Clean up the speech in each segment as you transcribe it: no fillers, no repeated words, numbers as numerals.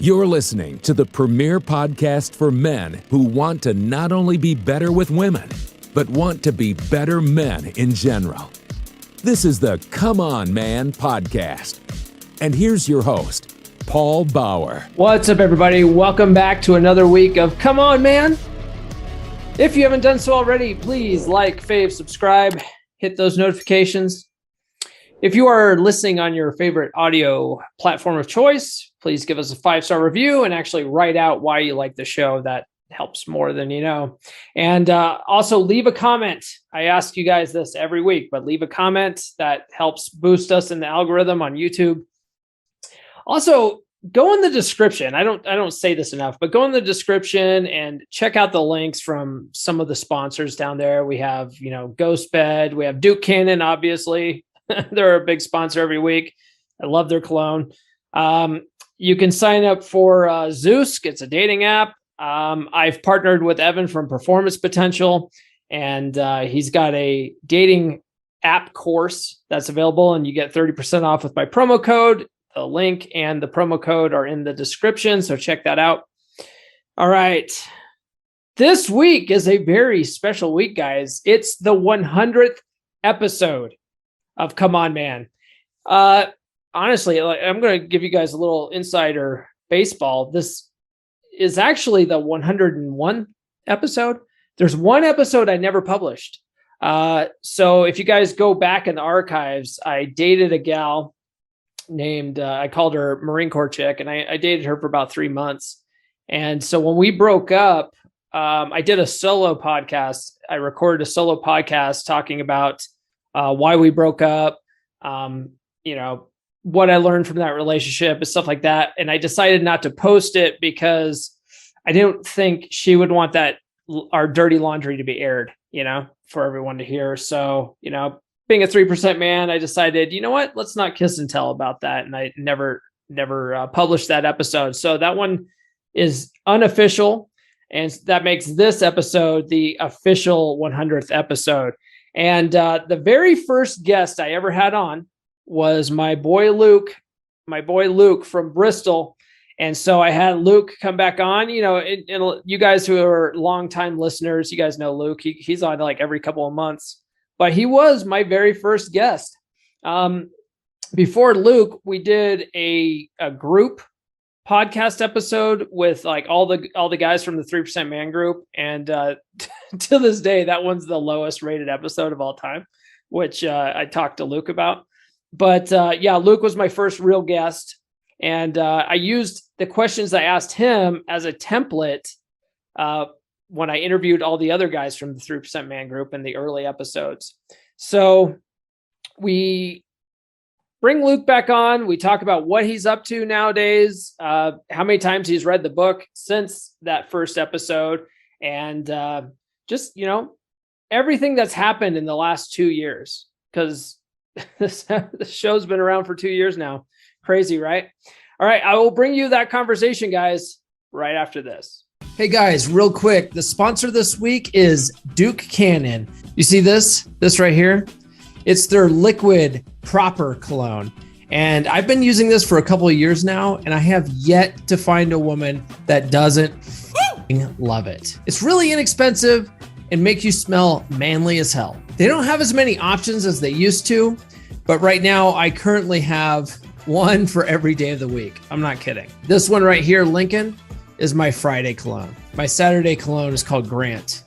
You're listening to the premier podcast for men who want to not only be better with women, but want to be better men in general. This is the Come On Man podcast. And here's your host, Paul Bauer. What's up, everybody? Welcome back to another week of Come On Man. If you haven't done so already, please like, fave, subscribe, hit those notifications. If you are listening on your favorite audio platform of choice, please give us a 5-star review and actually write out why you like the show. That helps more than you know. And also leave a comment. I ask you guys this every week, but leave a comment. That helps boost us in the algorithm on YouTube. Also, go in the description. I don't say this enough, but go in the description and check out the links from some of the sponsors down there. We have, Ghost Bed. We have Duke Cannon, obviously. They're a big sponsor every week. I love their cologne. You can sign up for Zeus. It's a dating app. I've partnered with Evan from Performance Potential, and he's got a dating app course that's available, and you get 30% off with my promo code. The link and the promo code are in the description, so check that out. All right. This week is a very special week, guys. It's the 100th episode of Come On Man. Honestly, I'm going to give you guys a little insider baseball. This is actually the 101 episode. There's one episode I never published. So if you guys go back in the archives, I dated a gal named, I called her Marine Corps chick, and I dated her for about 3 months. And so when we broke up, I did a solo podcast. I recorded a solo podcast talking about why we broke up, what I learned from that relationship and stuff like that. And I decided not to post it because I didn't think she would want our dirty laundry to be aired, for everyone to hear. So, being a 3% man, I decided, you know what, let's not kiss and tell about that. And I never published that episode. So that one is unofficial. And that makes this episode the official 100th episode. And the very first guest I ever had on was my boy Luke from Bristol. And so I had Luke come back on. You guys who are longtime listeners, you guys know Luke. He's on like every couple of months, but he was my very first guest. Before Luke, we did a group podcast episode with like all the guys from the 3% Man group, and to this day that one's the lowest rated episode of all time, which I talked to Luke about. But Luke was my first real guest, and I used the questions I asked him as a template when I interviewed all the other guys from the 3% Man group in the early episodes. So we bring Luke back on. We talk about what he's up to nowadays, how many times he's read the book since that first episode, and just, everything that's happened in the last 2 years, because this show's been around for 2 years now. Crazy, right? All right, I will bring you that conversation, guys, right after this. Hey, guys, real quick. The sponsor this week is Duke Cannon. You see this right here? It's their liquid proper cologne. And I've been using this for a couple of years now, and I have yet to find a woman that doesn't love it. It's really inexpensive and make you smell manly as hell. They don't have as many options as they used to, but right now I currently have one for every day of the week. I'm not kidding. This one right here, Lincoln, is my Friday cologne. My Saturday cologne is called Grant.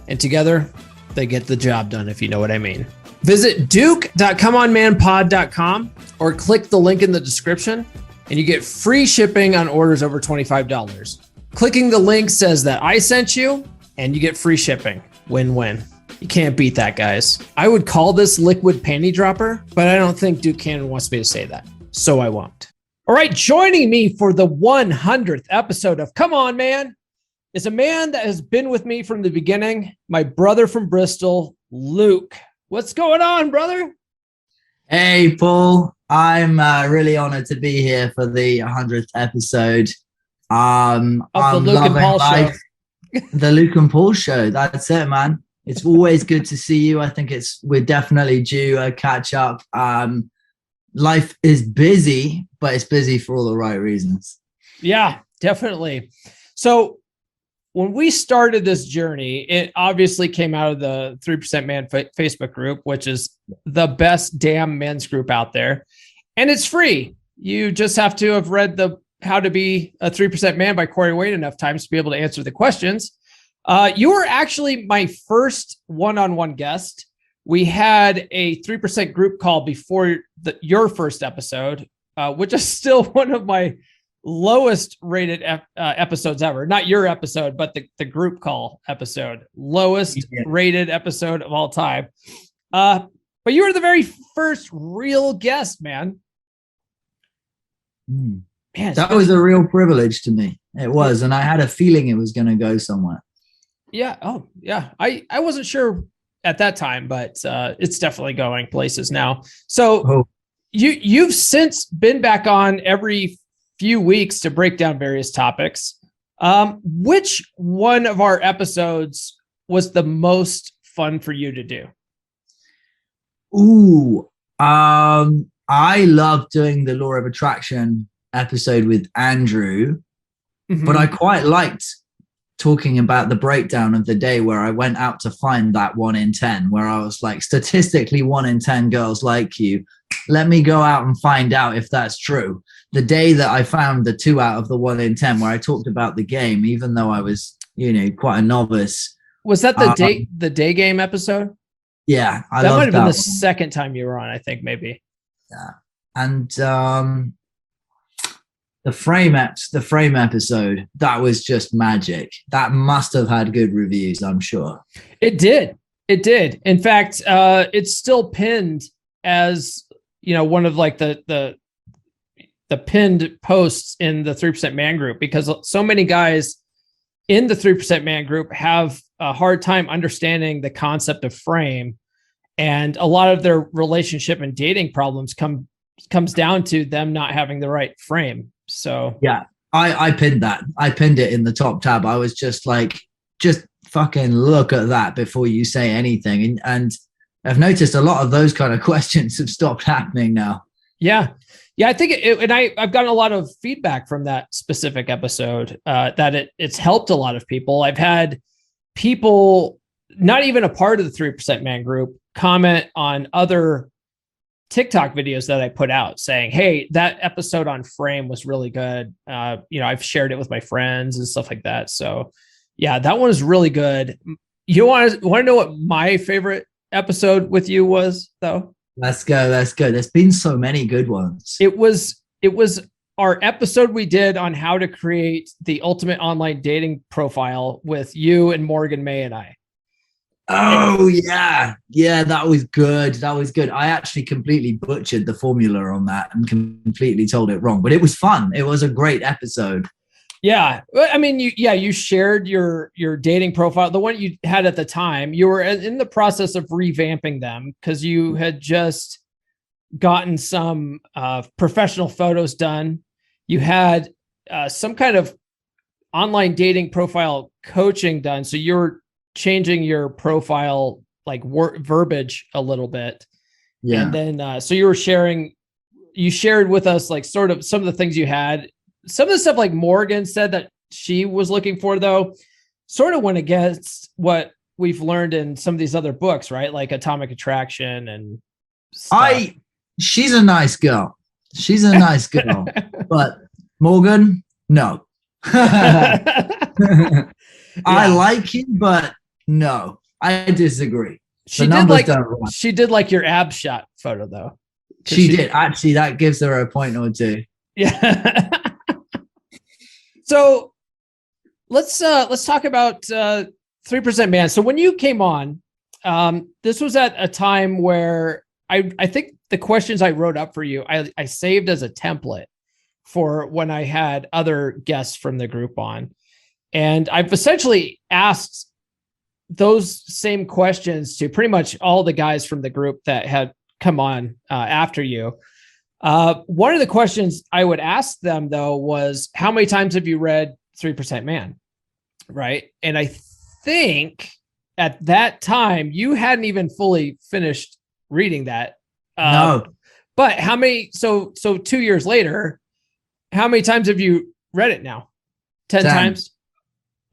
And together, they get the job done, if you know what I mean. Visit duke.comeonmanpod.com or click the link in the description, and you get free shipping on orders over $25. Clicking the link says that I sent you, and you get free shipping. Win-win. You can't beat that, guys. I would call this liquid panty dropper, but I don't think Duke Cannon wants me to say that, so I won't. All right, joining me for the 100th episode of Come On Man is a man that has been with me from the beginning, my brother from Bristol, Luke. What's going on, brother? Hey, Paul. I'm really honored to be here for the 100th episode. Of the Luke and Paul show. The Luke and Paul show. That's it, man. It's always good to see you. I think we're definitely due a catch up. Life is busy, but it's busy for all the right reasons. Yeah, definitely. So when we started this journey, it obviously came out of the 3% Man Facebook group, which is the best damn men's group out there. And it's free. You just have to have read the How to Be a 3% Man by Corey Wayne enough times to be able to answer the questions. You were actually my first one-on-one guest. We had a 3% group call before your first episode, which is still one of my lowest rated episodes ever. Not your episode, but the group call episode. Lowest rated episode of all time. But you were the very first real guest, man. Man, that was a real privilege to me. It was. And I had a feeling it was going to go somewhere. Yeah. Oh, yeah. I wasn't sure at that time, but it's definitely going places now. So you've since been back on every few weeks to break down various topics. Which one of our episodes was the most fun for you to do? I love doing the Law of Attraction episode with Andrew, but I quite liked talking about the breakdown of the day where I went out to find that 1 in 10, where I was like, statistically 1 in 10 girls like you. Let me go out and find out if that's true. The day that I found the 2 out of the 1 in 10, where I talked about the game, even though I was, quite a novice. Was that the day game episode? Yeah, that might have been the second time you were on, I think, maybe. Yeah, and the frame episode, that was just magic. That must have had good reviews, I'm sure. It did. In fact, it's still pinned as one of like the pinned posts in the 3% Man group, because so many guys in the 3% Man group have a hard time understanding the concept of frame, and a lot of their relationship and dating problems comes down to them not having the right frame. So yeah, I pinned that. I pinned it in the top tab. I was just like, just fucking look at that before you say anything. And I've noticed a lot of those kind of questions have stopped happening now. Yeah. I think I've gotten a lot of feedback from that specific episode, that it's helped a lot of people. I've had people not even a part of the 3% Man group comment on other TikTok videos that I put out saying, hey, that episode on frame was really good. I've shared it with my friends and stuff like that. So yeah, that one is really good. You want to know what my favorite episode with you was, though? Let's go. There's been so many good ones. It was our episode we did on how to create the ultimate online dating profile with you and Morgan May and I. Oh yeah, that was good. I actually completely butchered the formula on that and completely told it wrong, but it was fun. It was a great episode. Yeah, I mean, you shared your dating profile, the one you had at the time. You were in the process of revamping them because you had just gotten some professional photos done. You had some kind of online dating profile coaching done, so you're changing your profile like verbiage a little bit. Yeah. And then so you shared with us like sort of some of the things you had. Some of the stuff like Morgan said that she was looking for, though, sort of went against what we've learned in some of these other books, right? Like Atomic Attraction and stuff. She's a nice girl. But Morgan, no. I like you, but no, I disagree. She did like your ab shot photo, though. She did. Actually, that gives her a point or two. Yeah. So let's talk about 3% Man. So when you came on, this was at a time where I think the questions I wrote up for you, I saved as a template for when I had other guests from the group on. And I've essentially asked those same questions to pretty much all the guys from the group that had come on after you. One of the questions I would ask them, though, was how many times have you read 3% Man? Right. And I think at that time you hadn't even fully finished reading that. No. But how many, so 2 years later, how many times have you read it now? 10 10. times?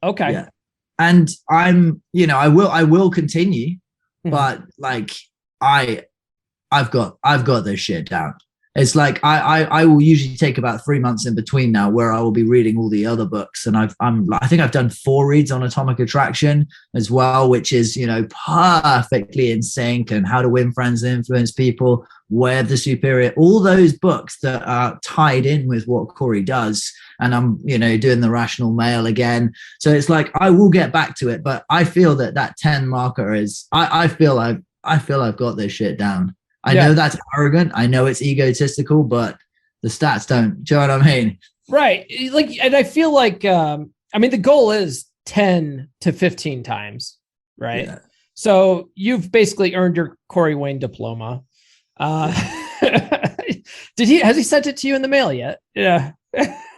Okay. Yeah. And I'm, I will continue, but like I've got this shit down. It's like I will usually take about 3 months in between now where I will be reading all the other books. And I think I've done 4 reads on Atomic Attraction as well, which is, perfectly in sync, and How to Win Friends and Influence People, Way of the Superior, all those books that are tied in with what Corey does. And I'm, doing the Rational Male again. So it's like, I will get back to it, but I feel that 10 marker is, I feel I've got this shit down. I know that's arrogant. I know it's egotistical, but the stats don't. Do you know what I mean? Right. Like, and I feel like, the goal is 10 to 15 times, right? Yeah. So you've basically earned your Corey Wayne diploma. Has he sent it to you in the mail yet? Yeah.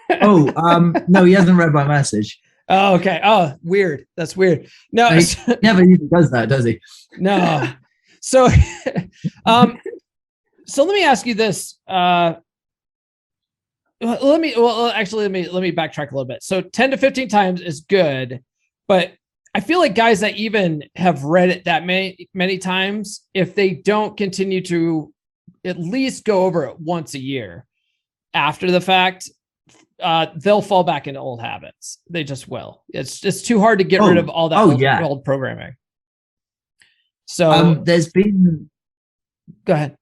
No, he hasn't read my message. Oh, okay. Oh, weird. That's weird. No, he never usually does that, does he? No. So, so let me ask you this. Let me backtrack a little bit. So 10 to 15 times is good, but I feel like guys that even have read it that many times, if they don't continue to at least go over it once a year after the fact, they'll fall back into old habits. They just will. It's just too hard to get rid of all that old programming. So there's been. Go ahead.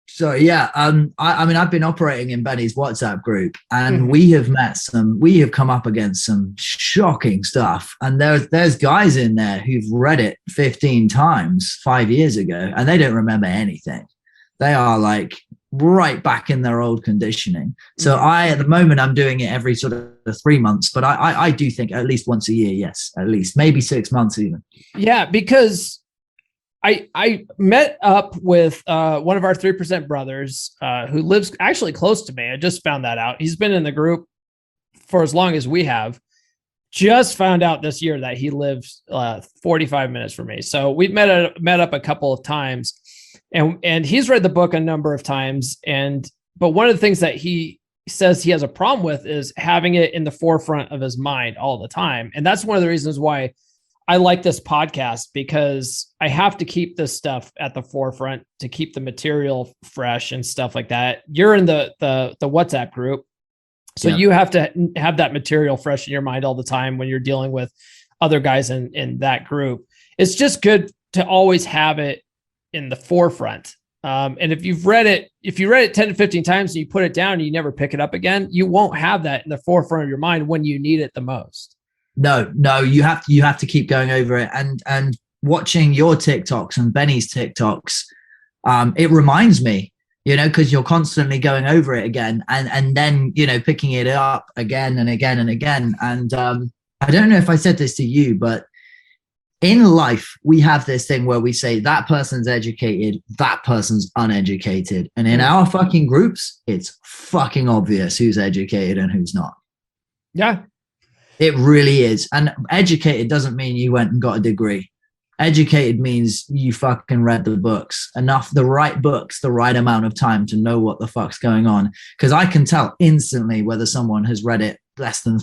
So yeah, I've been operating in Benny's WhatsApp group, and we have come up against some shocking stuff. And there's guys in there who've read it 15 times 5 years ago, and they don't remember anything. They are like right back in their old conditioning. So at the moment, I'm doing it every sort of 3 months, but I do think at least once a year. Yes, at least maybe 6 months even. Yeah, because I met up with one of our 3% brothers who lives actually close to me. I just found that out. He's been in the group for as long as we have. Just found out this year that he lives 45 minutes from me. So we've met up a couple of times, and he's read the book a number of times. But one of the things that he says he has a problem with is having it in the forefront of his mind all the time. And that's one of the reasons why I like this podcast, because I have to keep this stuff at the forefront to keep the material fresh and stuff like that. You're in the WhatsApp group, so you have to have that material fresh in your mind all the time when you're dealing with other guys in that group. It's just good to always have it in the forefront. And if you read it 10 to 15 times and you put it down and you never pick it up again, you won't have that in the forefront of your mind when you need it the most. No, you have to keep going over it, and watching your TikToks and Benny's TikToks, it reminds me, because you're constantly going over it again and then, picking it up again and again and again. And I don't know if I said this to you, but in life, we have this thing where we say that person's educated, that person's uneducated. And in our fucking groups, it's fucking obvious who's educated and who's not. Yeah. It really is. And educated doesn't mean you went and got a degree. Educated means you fucking read the books, the right books, the right amount of time to know what the fuck's going on. Because I can tell instantly whether someone has read it less than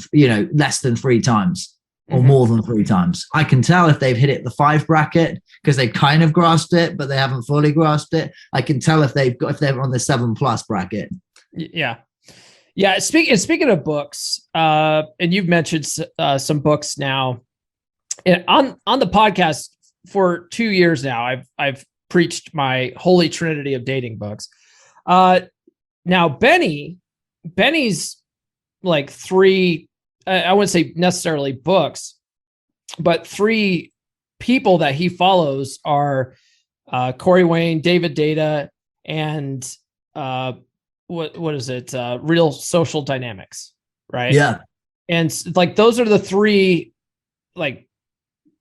3 times or more than 3 times. I can tell if they've hit it the 5 bracket because they've kind of grasped it, but they haven't fully grasped it. I can tell if they're on the 7+ bracket. Yeah. Yeah. Speaking of books, and you've mentioned some books now, and on the podcast for 2 years now, I've preached my holy trinity of dating books. Now Benny's like 3, I wouldn't say necessarily books, but 3 people that he follows are Corey Wayne, David Data, and what is it? Real Social Dynamics, right? Yeah. And like, those are the 3 like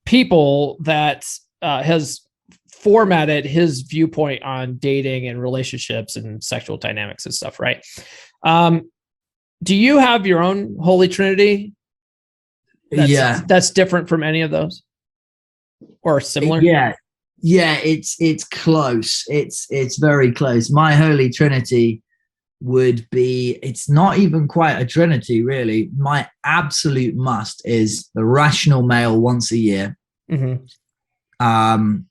people that has formatted his viewpoint on dating and relationships and sexual dynamics and stuff, right? Do you have your own holy trinity? That's different from any of those, or similar? Yeah, it's close. It's very close. My holy trinity would be, it's not even quite a trinity, really. My absolute must is the rational male once a year. 3%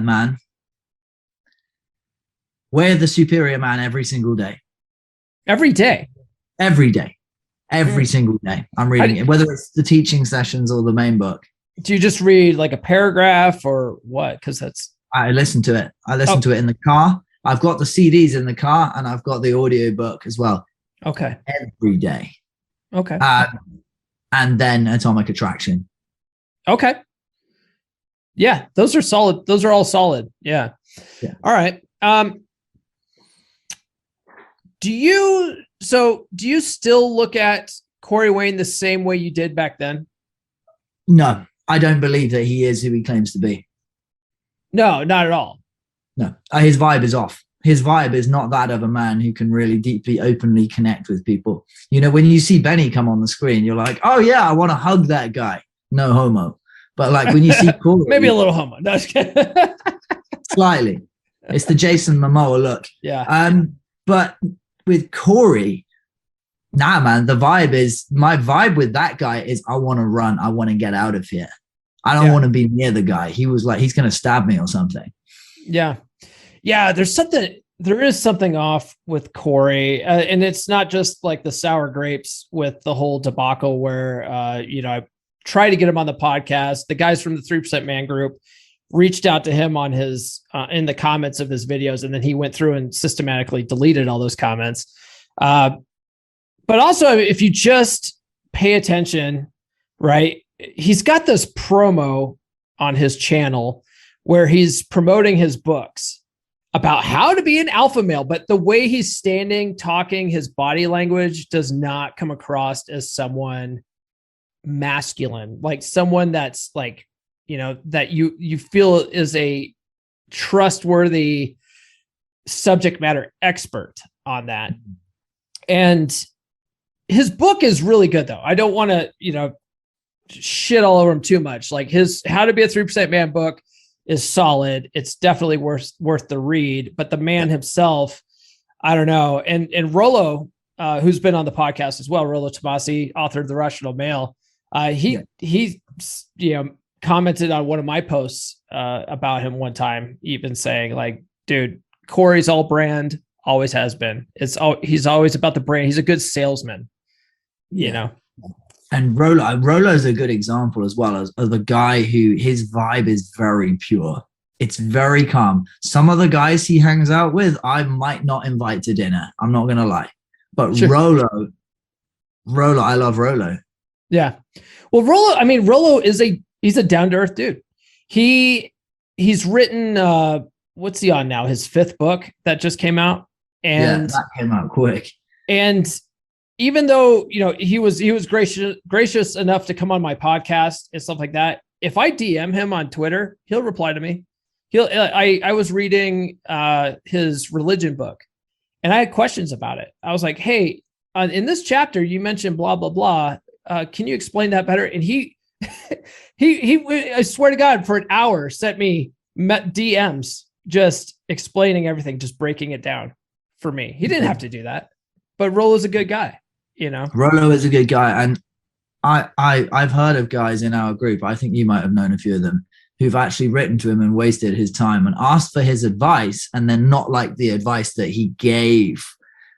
man. We're the superior man every single day. Every day? Every day. Every single day. I'm reading it, whether it's the teaching sessions or the main book. Do you just read like a paragraph or what? Because I listen to it. I listen to it in the car. I've got the CDs in the car and I've got the audio book as well. Okay. Every day. Okay. And then Atomic Attraction. Okay. Yeah, those are solid. Those are all solid. Yeah. All right. Do you still look at Corey Wayne the same way you did back then? No, I don't believe that he is who he claims to be. No, not at all. No, his vibe is off. His vibe is not that of a man who can really deeply, openly connect with people. You know, when you see Benny come on the screen, you're like, oh yeah, I want to hug that guy. No homo. But like when you see Corey, maybe a little homo. No, slightly. It's the Jason Momoa look. Yeah. But with Corey, nah, man, my vibe with that guy is I want to run. I want to get out of here. I don't want to be near the guy. He was like, he's going to stab me or something. Yeah. Yeah. There is something off with Corey. And it's not just like the sour grapes with the whole debacle where, I tried to get him on the podcast. The guys from the 3% Man group reached out to him on his, in the comments of his videos. And then he went through and systematically deleted all those comments. But also if you just pay attention, right, he's got this promo on his channel where he's promoting his books about how to be an alpha male, but the way he's standing, talking, his body language does not come across as someone masculine, like someone that's like, that you feel is a trustworthy subject matter expert on that. And his book is really good though. I don't want to, shit all over him too much. Like his How to Be a 3% Man book is solid. It's definitely worth the read, but the man himself, I don't know. And Rollo, who's been on the podcast as well, Rollo Tomasi, author of The Rational Male, he commented on one of my posts about him one time, even saying like, dude, Corey's all brand, always has been. He's always about the brand. He's a good salesman, And Rollo is a good example as well as a guy who his vibe is very pure. It's very calm. Some of the guys he hangs out with, I might not invite to dinner. I'm not going to lie. But sure. Rollo, I love Rollo. Yeah. Well, Rollo he's a down-to-earth dude. He's written, what's he on now? His 5th book that just came out. And that came out quick. And even though, he was gracious enough to come on my podcast and stuff like that, if I DM him on Twitter, he'll reply to me. I was reading his religion book and I had questions about it. I was like, hey, in this chapter, you mentioned blah, blah, blah. Can you explain that better? And he, I swear to God, for an hour sent me DMs, just explaining everything, just breaking it down for me. He didn't have to do that, but Rollo's a good guy, Rollo is a good guy. And I've heard of guys in our group, I think you might have known a few of them, who've actually written to him and wasted his time and asked for his advice and then not like the advice that he gave.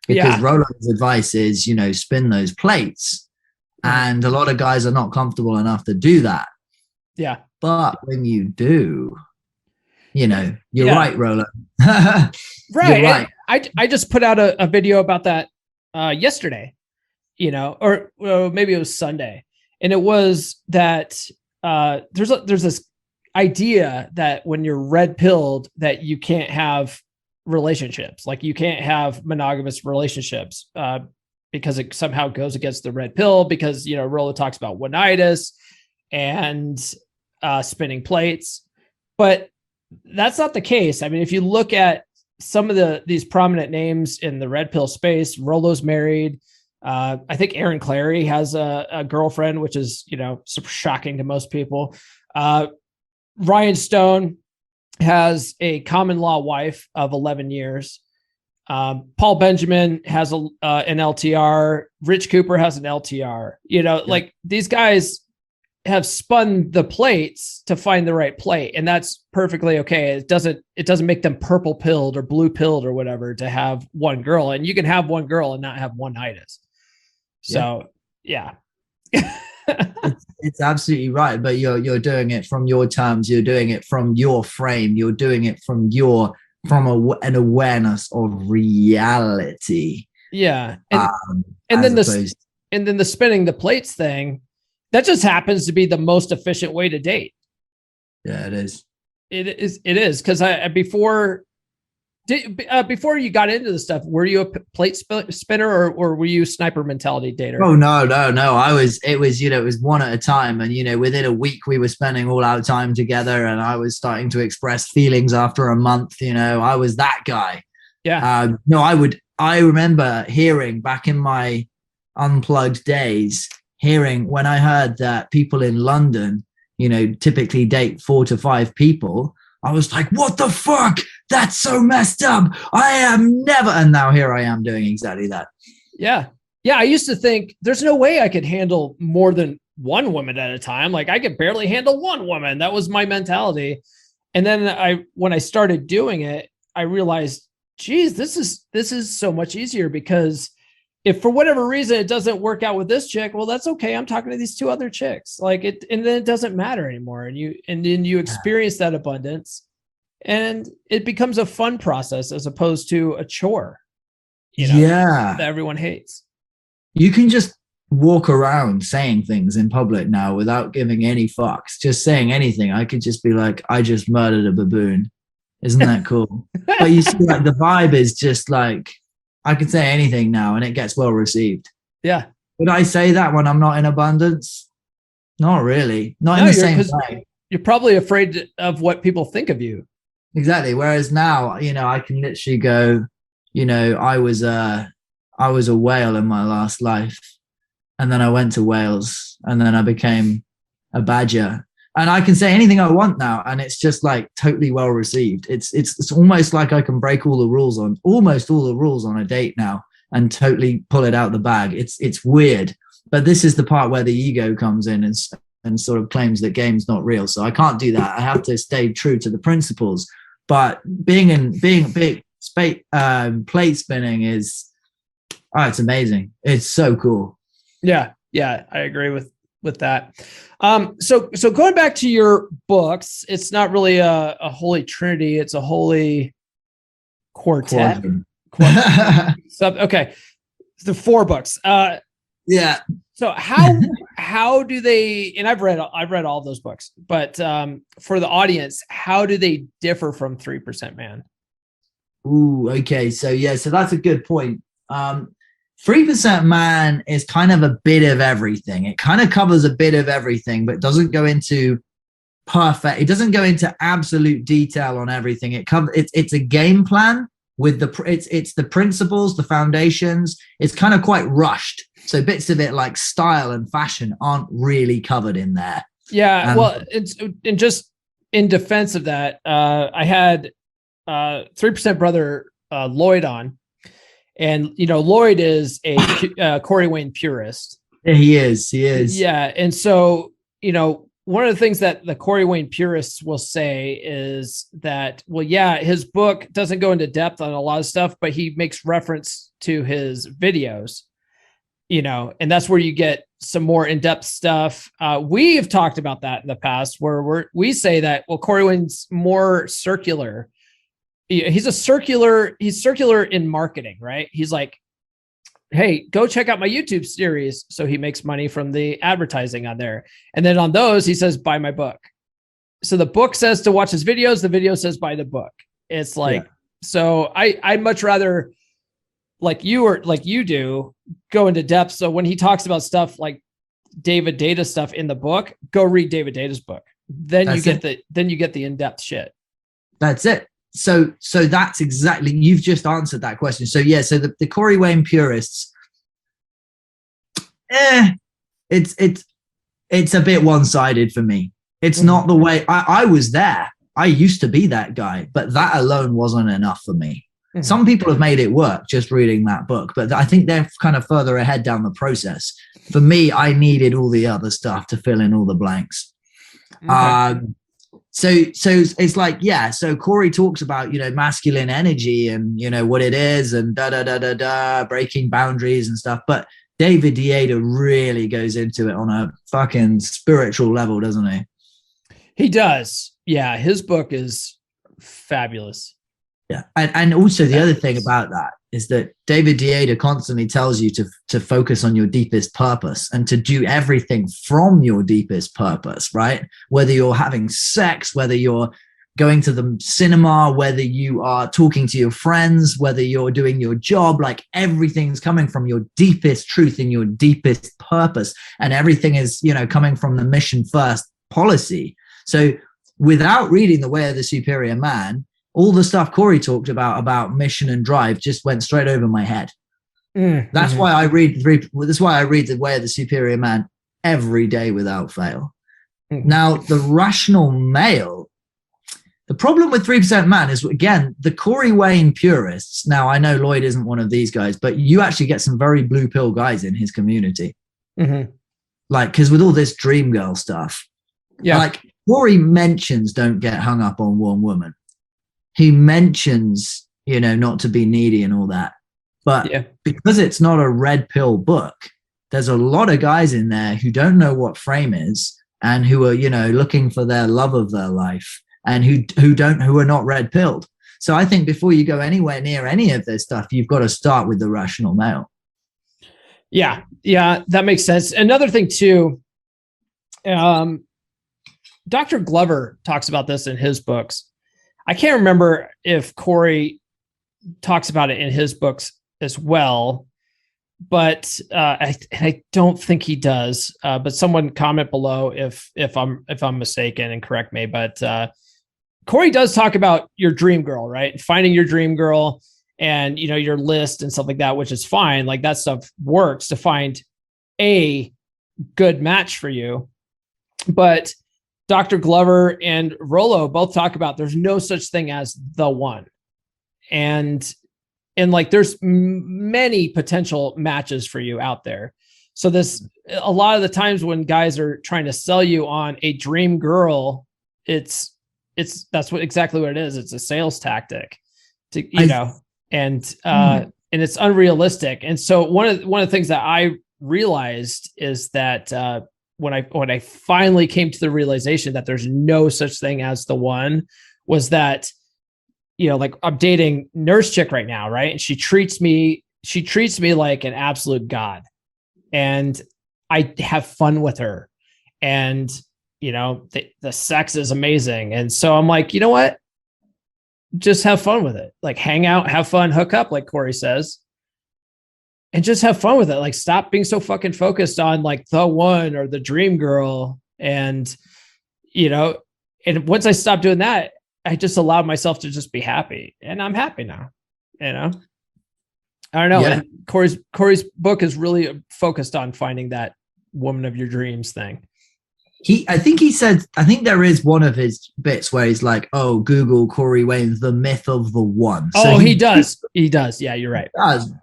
Because Rollo's advice is, spin those plates. And a lot of guys are not comfortable enough to do that. Yeah. But when you do, you're right, Rollo. Right. You're right. I just put out a video about that yesterday, or maybe it was Sunday. And it was that there's this idea that when you're red pilled that you can't have relationships, like you can't have monogamous relationships because it somehow goes against the red pill, because Rollo talks about one-itis and spinning plates, but that's not the case. I mean, if you look at some of these prominent names in the red pill space, Rollo's married. I think Aaron Clary has a girlfriend, which is super shocking to most people. Ryan Stone has a common law wife of 11 years. Paul Benjamin has an LTR. Rich Cooper has an LTR. Like these guys have spun the plates to find the right plate, and that's perfectly okay. It doesn't make them purple pilled or blue pilled or whatever to have one girl, and you can have one girl and not have one itis. So yeah. It's absolutely right, but you're doing it from your terms, you're doing it from your frame, you're doing it from an awareness of reality. Yeah. And then the spinning the plates thing, that just happens to be the most efficient way to date. Yeah, it is. It is. Cause before you got into the stuff, were you a plate spinner or were you sniper mentality dater? Oh, no. It was one at a time. And, within a week we were spending all our time together, and I was starting to express feelings after a month. I was that guy. Yeah. I remember hearing back in my unplugged days, when I heard that people in London, typically date 4 to 5 people, I was like, what the fuck? That's so messed up. I am never. And now here I am doing exactly that. Yeah. Yeah. I used to think there's no way I could handle more than one woman at a time. Like I could barely handle one woman. That was my mentality. And then when I started doing it, I realized, geez, this is so much easier, because if for whatever reason it doesn't work out with this chick, well, that's okay. I'm talking to these 2 other chicks. And then it doesn't matter anymore. And then you experience that abundance, and it becomes a fun process as opposed to a chore, that everyone hates. You can just walk around saying things in public now without giving any fucks, just saying anything. I could just be like, I just murdered a baboon. Isn't that cool? But you see, like, the vibe is just like, I can say anything now and it gets well received. Yeah. Would I say that when I'm not in abundance? Not really. Not in the same way. You're probably afraid of what people think of you. Exactly. Whereas now, I can literally go, I was a whale in my last life. And then I went to Wales, and then I became a badger. And I can say anything I want now, and it's just like totally well received. It's almost like I can break almost all the rules on a date now and totally pull it out the bag. It's weird, but this is the part where the ego comes in and sort of claims that game's not real. So I can't do that. I have to stay true to the principles. But being plate spinning is, it's amazing. It's so cool. Yeah, I agree with that. So going back to your books, it's not really a holy trinity, it's a holy quartet. Okay. The 4 books. Yeah. So how do they, and I've read all those books, but for the audience, how do they differ from 3% Man? Ooh, okay. So that's a good point. 3% Man is kind of a bit of everything. It kind of covers a bit of everything, but doesn't go into it doesn't go into absolute detail on everything. It's a game plan with it's the principles, the foundations. It's kind of quite rushed. So bits of it like style and fashion aren't really covered in there. Yeah. Well, it's just in defense of that, I had 3% brother Lloyd on. And, Lloyd is a Corey Wayne purist. Yeah, he is. Yeah. And so, one of the things that the Corey Wayne purists will say is that, well, yeah, his book doesn't go into depth on a lot of stuff, but he makes reference to his videos, and that's where you get some more in-depth stuff. We've talked about that in the past where we say that, well, Corey Wayne's more circular. He's circular in marketing, right? He's like, hey, go check out my YouTube series. So he makes money from the advertising on there. And then on those, he says, buy my book. So the book says to watch his videos. The video says, buy the book. It's like, So I'd much rather, like you do, go into depth. So when he talks about stuff like David Data stuff in the book, go read David Data's book. Then you get the in-depth shit. That's it. So that's exactly, you've just answered that question. So so the Corey Wayne purists, it's a bit one-sided for me. It's not the way I was there. I used to be that guy, but that alone wasn't enough for me. Some people have made it work just reading that book, but I think they're kind of further ahead down the process. For me, I needed all the other stuff to fill in all the blanks. Okay. So it's like, yeah. So Corey talks about, masculine energy and, what it is and breaking boundaries and stuff. But David Deida really goes into it on a fucking spiritual level, doesn't he? He does. Yeah. His book is fabulous. Yeah. And also the other thing about that is that David Deida constantly tells you to focus on your deepest purpose and to do everything from your deepest purpose, right? Whether you're having sex, whether you're going to the cinema, whether you are talking to your friends, whether you're doing your job, like everything's coming from your deepest truth and your deepest purpose. And everything is, coming from the mission first policy. So without reading The Way of the Superior Man, all the stuff Corey talked about mission and drive just went straight over my head. That's why I read The Way of the Superior Man every day without fail. Now, the rational male, the problem with 3% Man is, again, the Corey Wayne purists. Now, I know Lloyd isn't one of these guys, but you actually get some very blue pill guys in his community. Like, because with all this dream girl stuff, like Corey mentions don't get hung up on one woman. He mentions, not to be needy and all that. But because it's not a red pill book, there's a lot of guys in there who don't know what frame is and who are, looking for their love of their life and who are not red pilled. So I think before you go anywhere near any of this stuff, you've got to start with the rational male. Yeah. Yeah. That makes sense. Another thing too, Dr. Glover talks about this in his books. I can't remember if Corey talks about it in his books as well, but I don't think he does. But someone comment below if I'm mistaken and correct me. But Corey does talk about your dream girl, right? Finding your dream girl and your list and stuff like that, which is fine. Like that stuff works to find a good match for you, but Dr. Glover and Rollo both talk about there's no such thing as the one. And like there's many potential matches for you out there. So a lot of the times when guys are trying to sell you on a dream girl, that's exactly what it is. It's a sales tactic and it's unrealistic. And so one of the things that I realized is that, when I finally came to the realization that there's no such thing as the one, was that, like I'm dating Nurse Chick right now, right? And she treats me like an absolute god, and I have fun with her, and the sex is amazing, and so I'm like, you know what? Just have fun with it, like hang out, have fun, hook up, like Corey says. And just have fun with it. Like stop being so fucking focused on like the one or the dream girl. And, and once I stopped doing that, I just allowed myself to just be happy, and I'm happy now, I don't know. Yeah. And Corey's book is really focused on finding that woman of your dreams thing. I think there is one of his bits where he's like, oh, Google Corey Wayne, the myth of the one. So he does. He does. Yeah, you're right.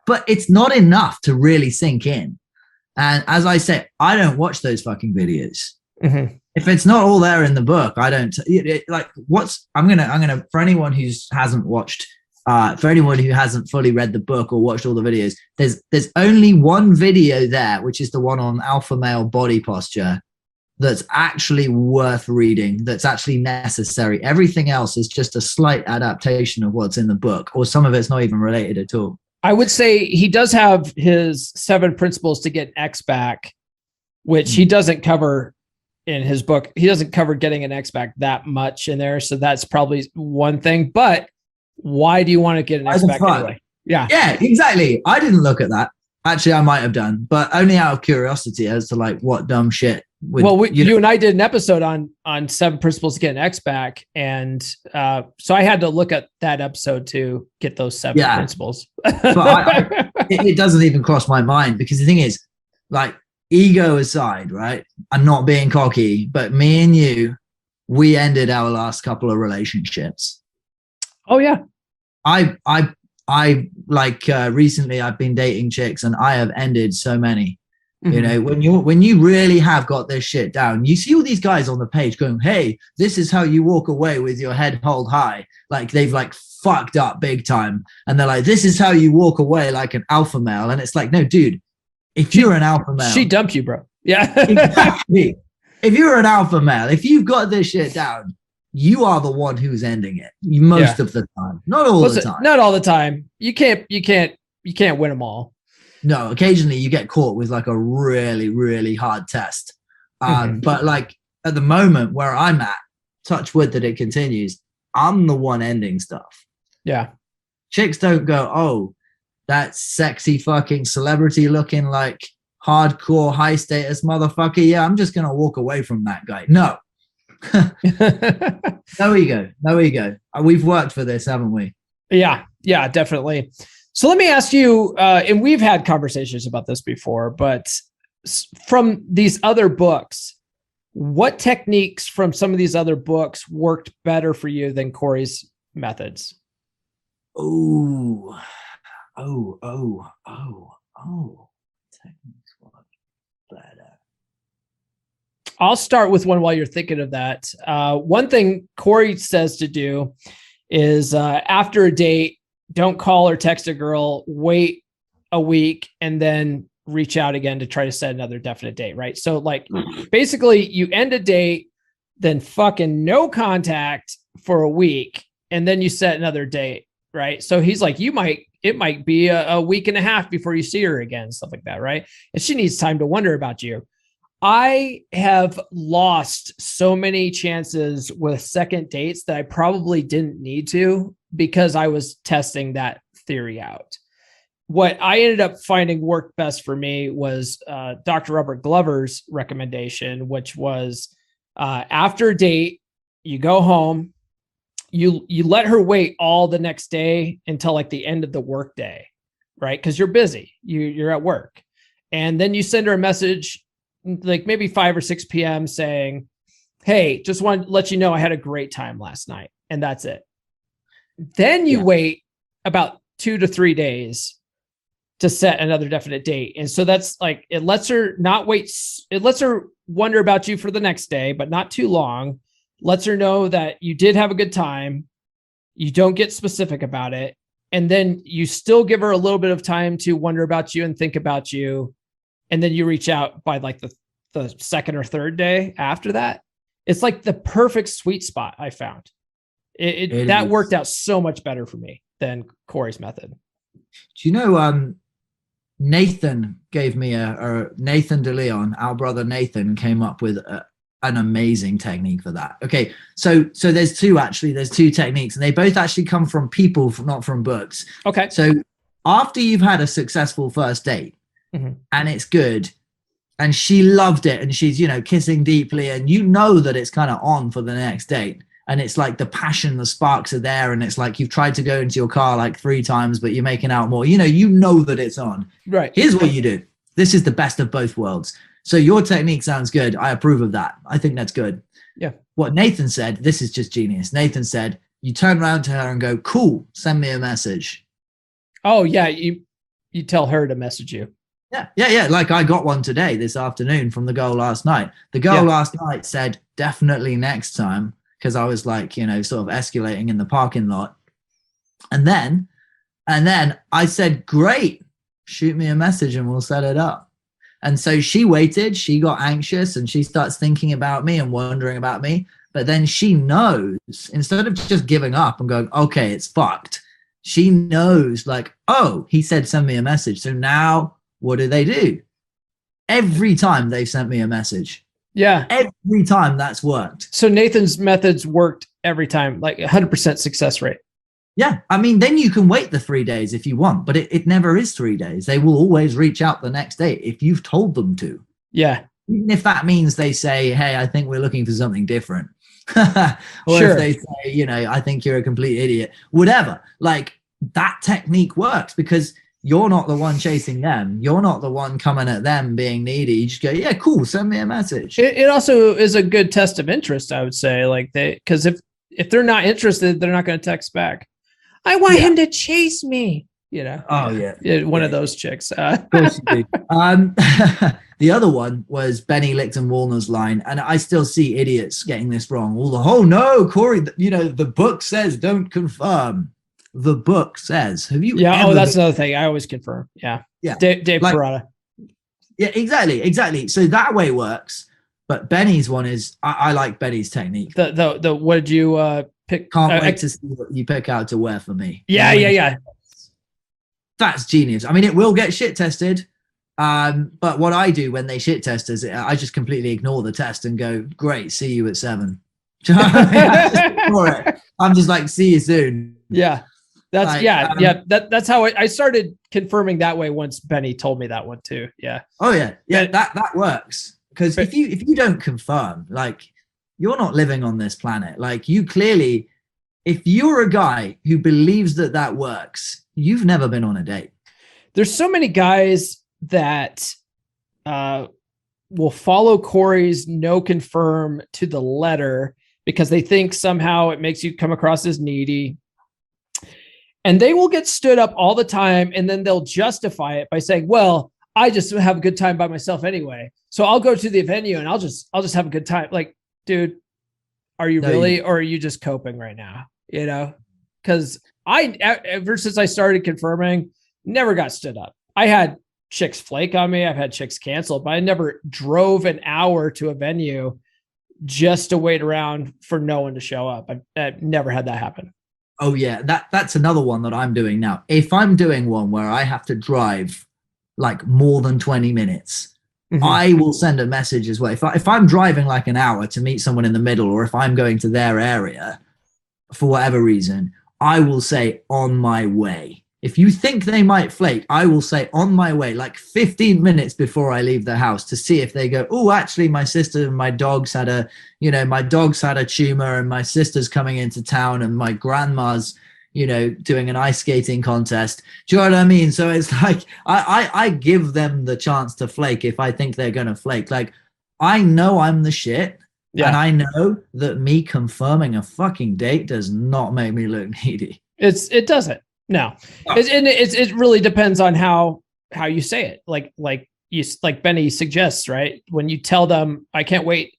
But it's not enough to really sink in. And as I say, I don't watch those fucking videos. If it's not all there in the book, I don't I'm going to, for anyone who hasn't watched, for anyone who hasn't fully read the book or watched all the videos, there's only one video there, which is the one on alpha male body posture, that's actually worth reading, that's actually necessary. Everything else is just a slight adaptation of what's in the book, or some of it's not even related at all. I would say he does have his 7 principles to get X back, which he doesn't cover in his book. He doesn't cover getting an X back that much in there. So that's probably one thing. But why do you want to get an X back anyway? Yeah, exactly. I didn't look at that. Actually, I might have done, but only out of curiosity as to like what dumb shit. You and I did an episode on 7 principles to get an X back, and so I had to look at that episode to get those 7 principles. But it doesn't even cross my mind, because the thing is, like, ego aside, right? I'm not being cocky, but me and you, we ended our last couple of relationships. Oh yeah, I I like recently I've been dating chicks and I have ended so many. You know, when you really have got this shit down, you see all these guys on the page going, hey, this is how you walk away with your head held high. Like they've like fucked up big time. And they're like, this is how you walk away like an alpha male. And it's like, no, dude, if you're an alpha male. She dumped you, bro. Yeah. Exactly. If you're an alpha male, if you've got this shit down, you are the one who's ending it most of the time. Not all the time. Not all the time. You can't win them all. No, occasionally you get caught with like a really, really hard test. But like at the moment where I'm at, touch wood that it continues, I'm the one ending stuff. Yeah. Chicks don't go, oh, that sexy fucking celebrity looking like hardcore high status motherfucker. Yeah, I'm just going to walk away from that guy. No. No ego. No ego. We've worked for this, haven't we? Yeah. Yeah, definitely. So let me ask you, and we've had conversations about this before, but from these other books, what techniques from some of these other books worked better for you than Corey's methods? Oh. Techniques work better. I'll start with one while you're thinking of that. One thing Corey says to do is after a date, don't call or text a girl, wait a week, and then reach out again to try to set another definite date, right? So like basically you end a date, then fucking no contact for a week, and then you set another date, right? So he's like, it might be a week and a half before you see her again, stuff like that, right? And she needs time to wonder about you. I have lost so many chances with second dates that I probably didn't need to because I was testing that theory out. What I ended up finding worked best for me was Dr. Robert Glover's recommendation, which was after a date, you go home, you let her wait all the next day until like the end of the work day, right? Because you're busy, you're at work. And then you send her a message like maybe 5 or 6 p.m. saying, hey, just want to let you know I had a great time last night. And that's it. Then you wait about 2 to 3 days to set another definite date. And so that's like, it lets her not wait. It lets her wonder about you for the next day, but not too long. Lets her know that you did have a good time. You don't get specific about it. And then you still give her a little bit of time to wonder about you and think about you. And then you reach out by like the second or third day after that. It's like the perfect sweet spot I found. That worked out so much better for me than Corey's method. Do you know, Nathan gave me Nathan DeLeon, our brother Nathan, came up with an amazing technique for that. Okay, so there's two techniques, and they both actually come from people, not from books. Okay. So after you've had a successful first date, and it's good, and she loved it, and she's, kissing deeply, and that it's kind of on for the next date, and it's like the passion, the sparks are there, and it's like you've tried to go into your car like 3 times, but you're making out more, that it's on. Right. Here's what you do. This is the best of both worlds. So your technique sounds good. I approve of that. I think that's good. Yeah. What Nathan said, this is just genius. Nathan said, you turn around to her and go, cool, send me a message. Oh yeah. You tell her to message you. Yeah. Like I got one today, this afternoon, from the girl last night. The girl last night said, definitely next time, because I was like, sort of escalating in the parking lot. And then I said, great, shoot me a message and we'll set it up. And so she waited, she got anxious, and she starts thinking about me and wondering about me. But then she knows, instead of just giving up and going, okay, it's fucked, she knows like, oh, he said, send me a message. So now what do? Every time they've sent me a message. Yeah. Every time that's worked. So Nathan's methods worked every time, like 100% success rate. Yeah. I mean, then you can wait the 3 days if you want, but it never is 3 days. They will always reach out the next day if you've told them to. Yeah. Even if that means they say, hey, I think we're looking for something different. Or sure. If they say, I think you're a complete idiot, whatever. Like that technique works because you're not the one chasing them. You're not the one coming at them being needy. You just go, yeah, cool, send me a message. It also is a good test of interest, I would say. Like because if they're not interested, they're not going to text back. I want him to chase me. Oh yeah. One of those chicks. Of course you do. The other one was Benny Lichten Walner's line, and I still see idiots getting this wrong. Oh no, Corey, the book says don't confirm. The book says. Have you? Yeah. Oh, that's another thing. I always confirm. Yeah. Yeah. Dave Parada. Yeah, exactly. So that way works. But Benny's one is I like Benny's technique. The what did you pick? Can't wait to see what you pick out to wear for me. Yeah. That's genius. I mean, it will get shit tested. But what I do when they shit test is I just completely ignore the test and go, great, see you at 7. Do you know what I mean? I just ignore it. I'm just like, see you soon. Yeah. That's how I started confirming that way once Benny told me that one too. Yeah. Oh yeah. That works. Because if you don't confirm, like, you're not living on this planet. Like, you clearly, if you're a guy who believes that works, you've never been on a date. There's so many guys that will follow Corey's no confirm to the letter because they think somehow it makes you come across as needy. And they will get stood up all the time, and then they'll justify it by saying, well, I just have a good time by myself anyway. So I'll go to the venue and I'll just have a good time. Like, dude, are you really, or are you just coping right now? Because ever since I started confirming, never got stood up. I had chicks flake on me. I've had chicks canceled, but I never drove an hour to a venue just to wait around for no one to show up. I've never had that happen. Oh yeah, that's another one that I'm doing now. If I'm doing one where I have to drive like more than 20 minutes, I will send a message as well. If I'm driving like an hour to meet someone in the middle, or if I'm going to their area for whatever reason, I will say on my way. If you think they might flake, I will say on my way, like 15 minutes before I leave the house, to see if they go, oh, actually my sister and my dogs had a tumor, and my sister's coming into town, and my grandma's, doing an ice skating contest. Do you know what I mean? So it's like, I give them the chance to flake if I think they're going to flake. Like, I know I'm the shit. Yeah. And I know that me confirming a fucking date does not make me look needy. It doesn't. No. It really depends on how you say it. Like Benny suggests, right? When you tell them, I can't wait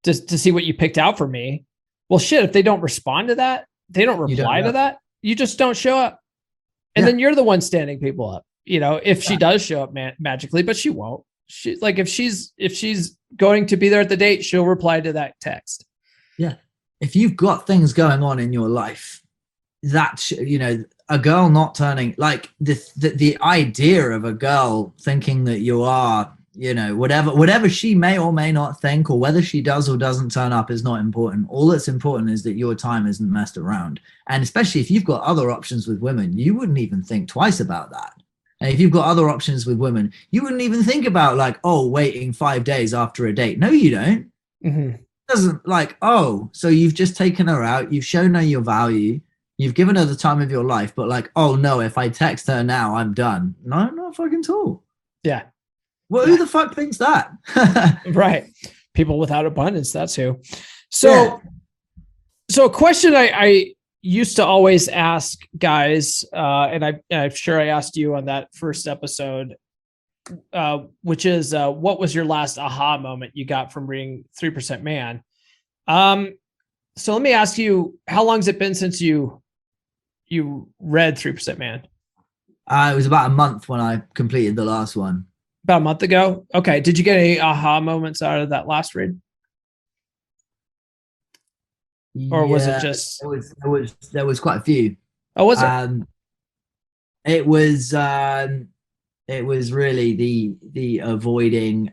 to see what you picked out for me. Well, shit, if they don't respond to that, they don't reply to that, you just don't show up. And then you're the one standing people up, if she does show up magically, but she won't. If she's going to be there at the date, she'll reply to that text. Yeah. If you've got things going on in your life, that, a girl not turning, like the idea of a girl thinking that you are, whatever she may or may not think, or whether she does or doesn't turn up, is not important. All that's important is that your time isn't messed around. And especially if you've got other options with women, you wouldn't even think twice about that. And if you've got other options with women, you wouldn't even think about like, oh, waiting 5 days after a date. No, you don't. It doesn't, like, oh, so you've just taken her out, you've shown her your value, you've given her the time of your life, but like, oh no, if I text her now, I'm done. No, not fucking at all. Yeah. Well, who the fuck thinks that? Right. People without abundance. That's who. So a question I used to always ask guys, and I'm sure I asked you on that first episode, which is, what was your last aha moment you got from reading 3% Man? So let me ask you, how long has it been since you read 3% Man? It was about a month when I completed the last one. About a month ago? Okay. Did you get any aha moments out of that last read? Or was it just... There was quite a few. Oh, was it? It was really the avoiding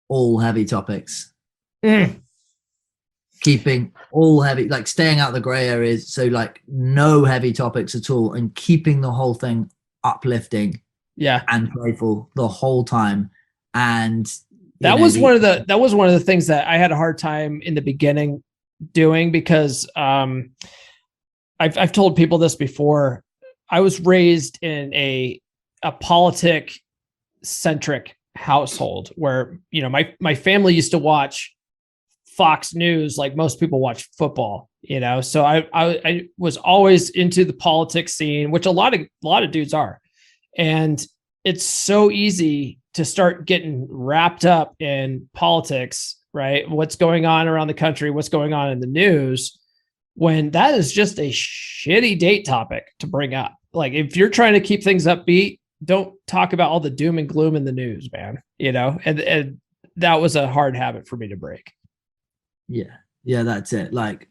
all heavy topics. Keeping all heavy, like staying out the gray areas, so like no heavy topics at all, and keeping the whole thing uplifting and playful the whole time. And that was one of the things that I had a hard time in the beginning doing, because I've told people this before. I was raised in a politic centric household where, my family used to watch Fox News like most people watch football, So I was always into the politics scene, which a lot of dudes are. And it's so easy to start getting wrapped up in politics, right? What's going on around the country, what's going on in the news, when that is just a shitty date topic to bring up. Like if you're trying to keep things upbeat, don't talk about all the doom and gloom in the news, man. And that was a hard habit for me to break. Yeah, that's it. Like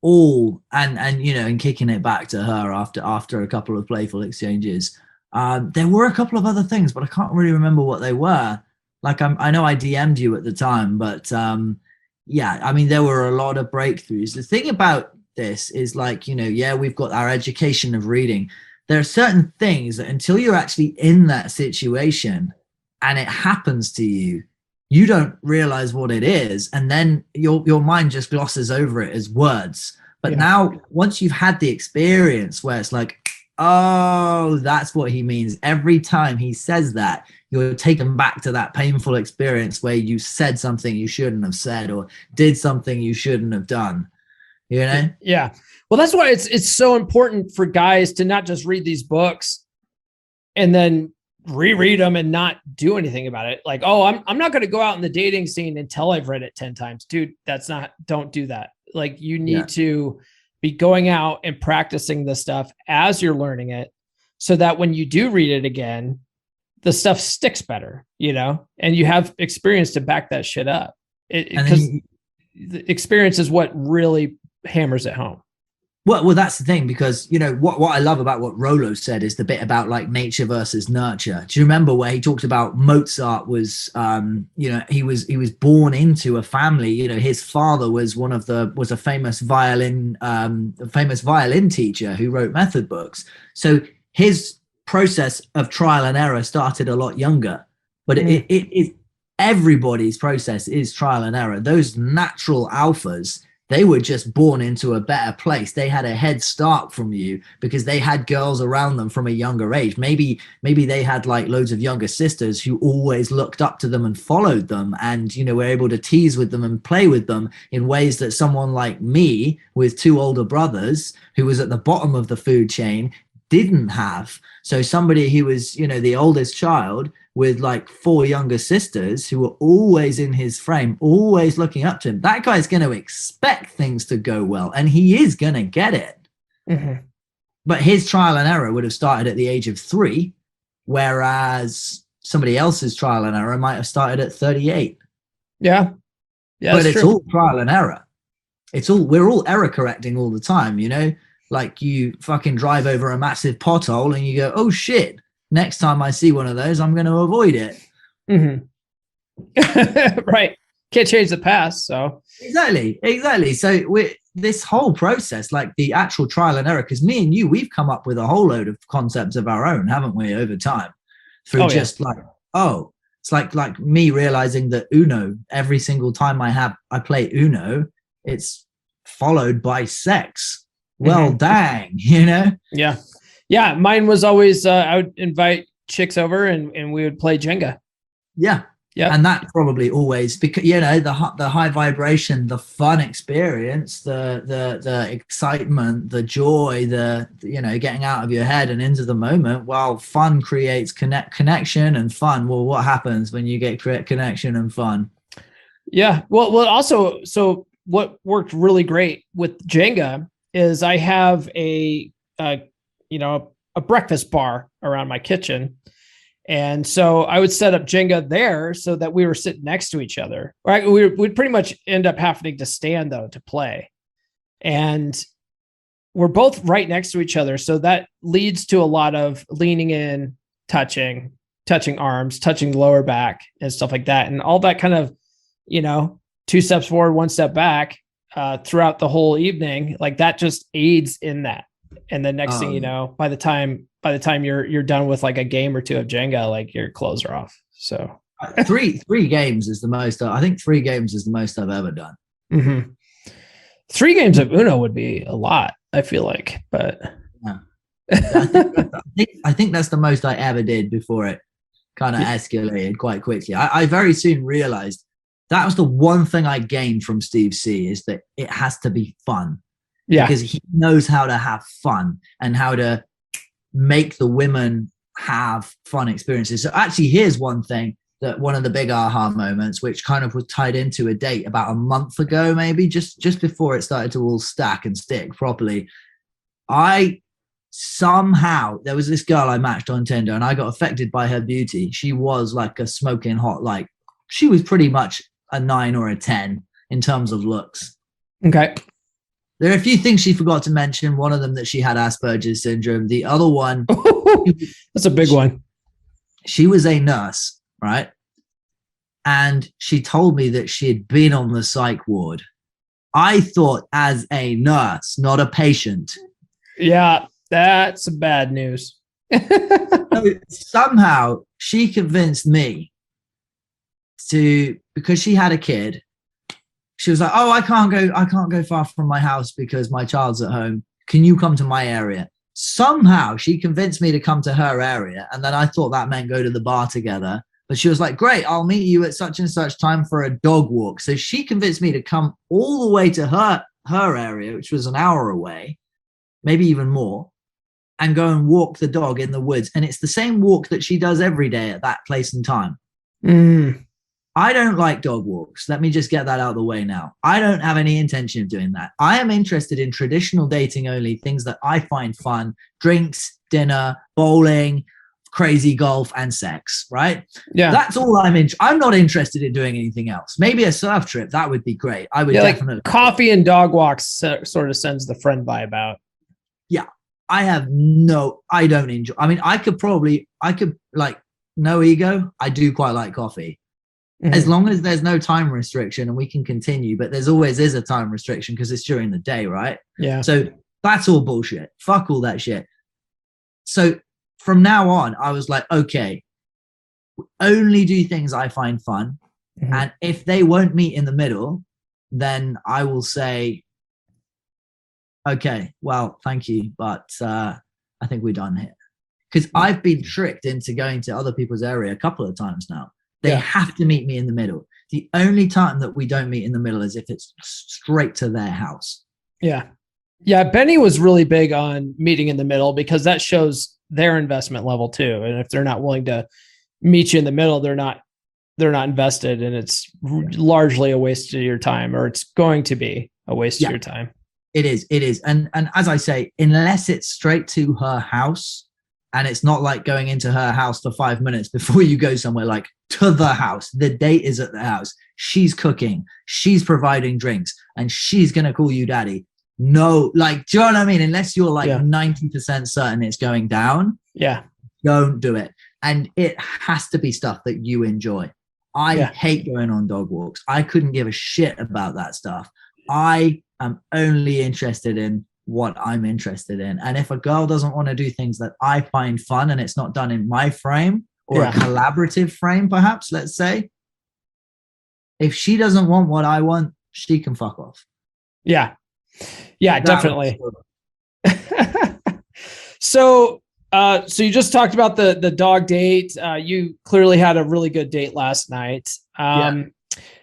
and kicking it back to her after a couple of playful exchanges. There were a couple of other things, but I can't really remember what they were. Like I know I DM'd you at the time, but there were a lot of breakthroughs. The thing about this is we've got our education of reading. There are certain things that until you're actually in that situation and it happens to you, you don't realize what it is. And then your mind just glosses over it as words. But now once you've had the experience where it's like, oh, that's what he means. Every time he says that, you're taken back to that painful experience where you said something you shouldn't have said or did something you shouldn't have done. Yeah. Well, that's why it's so important for guys to not just read these books and then reread them and not do anything about it. Like, oh, I'm not going to go out in the dating scene until I've read it 10 times. Dude, don't do that. Like you need to be going out and practicing this stuff as you're learning it so that when you do read it again, the stuff sticks better, and you have experience to back that shit up. Because the experience is what really hammers it home. Well, that's the thing, because what I love about what Rollo said is the bit about like nature versus nurture. Do you remember where he talked about Mozart was, he was born into a family. His father was a famous violin teacher who wrote method books. So his process of trial and error started a lot younger, but it everybody's process is trial and error. Those natural alphas, they were just born into a better place. They had a head start from you because they had girls around them from a younger age. Maybe they had like loads of younger sisters who always looked up to them and followed them and, were able to tease with them and play with them in ways that someone like me with 2 older brothers who was at the bottom of the food chain didn't have. So somebody who was, the oldest child with like 4 younger sisters who were always in his frame, always looking up to him, that guy's going to expect things to go well, and he is going to get it. Mm-hmm. But his trial and error would have started at the age of 3, whereas somebody else's trial and error might have started at 38. Yeah. But it's all trial and error. We're all error correcting all the time, like you fucking drive over a massive pothole and you go, oh shit, next time I see one of those, I'm going to avoid it. Mm-hmm. Right. Can't change the past. So exactly. So this whole process, like the actual trial and error, because me and you, we've come up with a whole load of concepts of our own, haven't we, over time? Through it's like me realizing that Uno, every single time I play Uno, it's followed by sex. Well, dang, Yeah. Mine was always, I would invite chicks over and we would play Jenga. Yeah. And that probably always, because, the high vibration, the fun experience, the excitement, the joy, getting out of your head and into the moment, while fun creates connection and fun. Well, what happens when you get connection and fun? Yeah. Well, also, so what worked really great with Jenga is I have a breakfast bar around my kitchen. And so I would set up Jenga there so that we were sitting next to each other. Right? We'd pretty much end up having to stand though to play. And we're both right next to each other. So that leads to a lot of leaning in, touching arms, touching the lower back and stuff like that. And all that kind of, 2 steps forward, 1 step back throughout the whole evening. Like that just aids in that. And the next thing you know, by the time you're done with like a game or 2 of Jenga, like your clothes are off. So three games is the most. I think 3 games is the most I've ever done. Mm-hmm. 3 games of Uno would be a lot, I feel like, but yeah. I think that's the most I ever did before it kind of escalated quite quickly. I very soon realized That was the one thing I gained from Steve C, is that it has to be fun. Yeah. Because he knows how to have fun and how to make the women have fun experiences. So actually, here's one thing, that one of the big aha moments, which kind of was tied into a date about a month ago, maybe just before it started to all stack and stick properly. I somehow, there was this girl I matched on Tinder and I got affected by her beauty. She was like a smoking hot, like she was pretty much a 9 or a 10 in terms of looks. Okay. There are a few things she forgot to mention. One of them, that she had Asperger's syndrome. The other one, that's a big one. She was a nurse, right? And she told me that she had been on the psych ward. I thought as a nurse, not a patient. Yeah, that's bad news. So somehow she convinced me to, because she had a kid, she was like, oh, I can't go far from my house because my child's at home. Can you come to my area? Somehow she convinced me to come to her area. And then I thought that meant go to the bar together. But she was like, great, I'll meet you at such and such time for a dog walk. So she convinced me to come all the way to her area, which was an hour away, maybe even more, and go and walk the dog in the woods. And it's the same walk that she does every day at that place and time. I don't like dog walks. Let me just get that out of the way now. I don't have any intention of doing that. I am interested in traditional dating only, things that I find fun: drinks, dinner, bowling, crazy golf, and sex, right? Yeah. That's all I'm not interested in doing anything else. Maybe a surf trip, that would be great. I would definitely. Like coffee and dog walks sort of sends the friend vibe out. Yeah. I don't enjoy. I mean, I could like, no ego. I do quite like coffee. As long as there's no time restriction and we can continue, but there's always is a time restriction because it's during the day, right? Yeah. So that's all bullshit. Fuck all that shit. So from now on, I was like, okay, only do things I find fun. And if they won't meet in the middle, then I will say, okay, well, thank you, but I think we're done here. Because I've been tricked into going to other people's area a couple of times now. They have to meet me in the middle. The only time that we don't meet in the middle is if it's straight to their house. Yeah. Yeah. Benny was really big on meeting in the middle because that shows their investment level too. And if they're not willing to meet you in the middle, they're not invested, and it's largely a waste of your time, or it's going to be a waste of your time. It is. And as I say, unless it's straight to her house, and it's not like going into her house for 5 minutes before you go somewhere, like to the house. The date is at the house. She's cooking. She's providing drinks. And she's going to call you daddy. No, like, do you know what I mean? Unless you're like 90% certain it's going down. Yeah. Don't do it. And it has to be stuff that you enjoy. I hate going on dog walks. I couldn't give a shit about that stuff. I am only interested in what I'm interested in. And if a girl doesn't want to do things that I find fun and it's not done in my frame or a collaborative frame, perhaps, let's say, if she doesn't want what I want, she can fuck off. Yeah. Yeah, definitely. So you just talked about the dog date. You clearly had a really good date last night. Now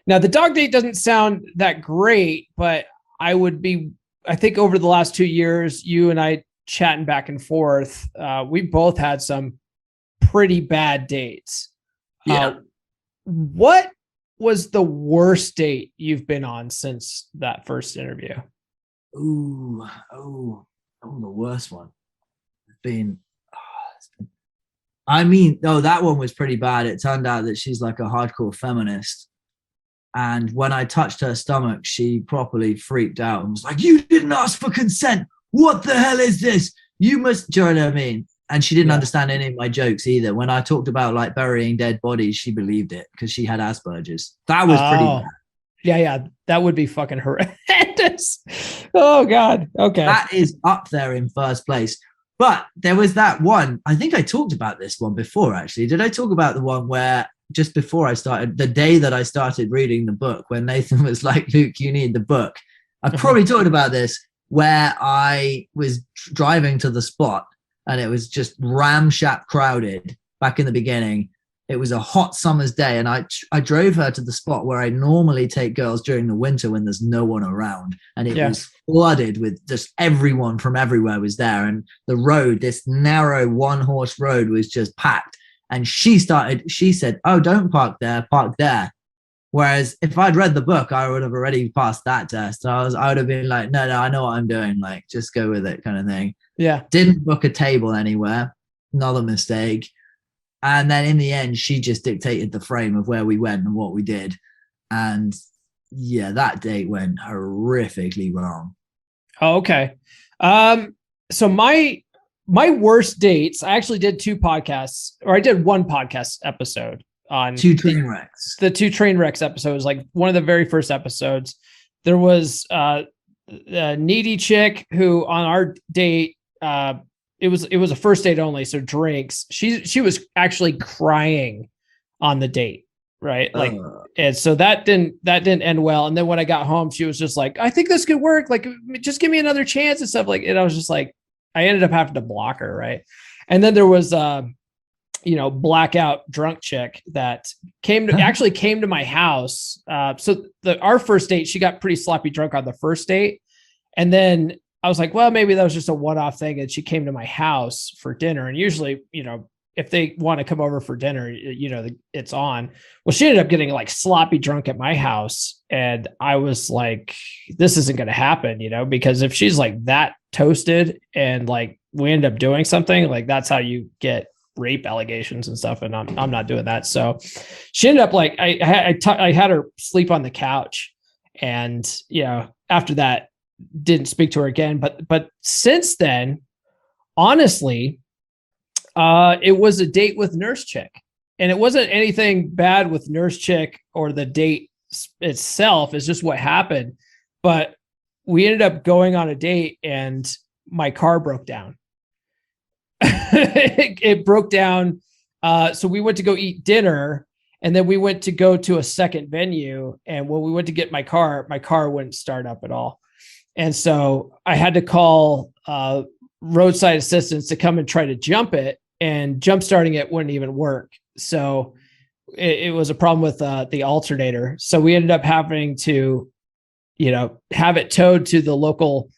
the dog date doesn't sound that great, but I think over the last 2 years, you and I chatting back and forth, we both had some pretty bad dates. What was the worst date you've been on since that first interview? The worst one. That one was pretty bad. It turned out that she's like a hardcore feminist. And when I touched her stomach, she properly freaked out and was like, you didn't ask for consent. What the hell is this? You must, do you know what I mean? And she didn't understand any of my jokes either. When I talked about like burying dead bodies, she believed it because she had Asperger's. That was pretty bad. Yeah. That would be fucking horrendous. Oh God. Okay. That is up there in first place. But there was that one. I think I talked about this one before, actually. Did I talk about the one where just before I started, the day that I started reading the book, when Nathan was like, Luke, you need the book. I probably talked about this, where I was driving to the spot and it was just ramshack crowded back in the beginning. It was a hot summer's day, and I drove her to the spot where I normally take girls during the winter when there's no one around, and it was flooded with just everyone from everywhere was there, and the road, this narrow one-horse road, was just packed. And she said, "Oh, don't park there, park there." Whereas if I'd read the book, I would have already passed that test. I would have been like, no, I know what I'm doing. Like, just go with it, kind of thing. Yeah. Didn't book a table anywhere. Another mistake. And then in the end, she just dictated the frame of where we went and what we did. And yeah, that date went horrifically wrong. Oh, okay. So my worst dates, I actually did 2 podcasts, or I did 1 podcast episode on 2 train wrecks. The 2 train wrecks episodes, like one of the very first episodes. There was a needy chick who on our date, it was a first date only, so drinks. She was actually crying on the date, right? Like, and so that didn't end well. And then when I got home, she was just like, "I think this could work. Like, just give me another chance," and stuff like. And I was just like, I ended up having to block her, right? And then there was blackout drunk chick that actually came to my house. So our first date, she got pretty sloppy drunk on the first date, and then I was like, well, maybe that was just a one-off thing. And she came to my house for dinner. And usually, if they want to come over for dinner, it's on. Well, she ended up getting like sloppy drunk at my house. And I was like, this isn't going to happen, because if she's like that toasted and like we end up doing something, like that's how you get rape allegations and stuff. And I'm not doing that. So she ended up like, I had her sleep on the couch, and, after that, didn't speak to her again. But since then, honestly, it was a date with nurse chick, and it wasn't anything bad with nurse chick or the date itself. It's just what happened. But we ended up going on a date, and my car broke down. It broke down. So we went to go eat dinner, and then we went to go to a second venue. And when we went to get my car wouldn't start up at all. And so I had to call roadside assistance to come and try to jump it, and jump starting it wouldn't even work. So it was a problem with the alternator. So we ended up having to, have it towed to the local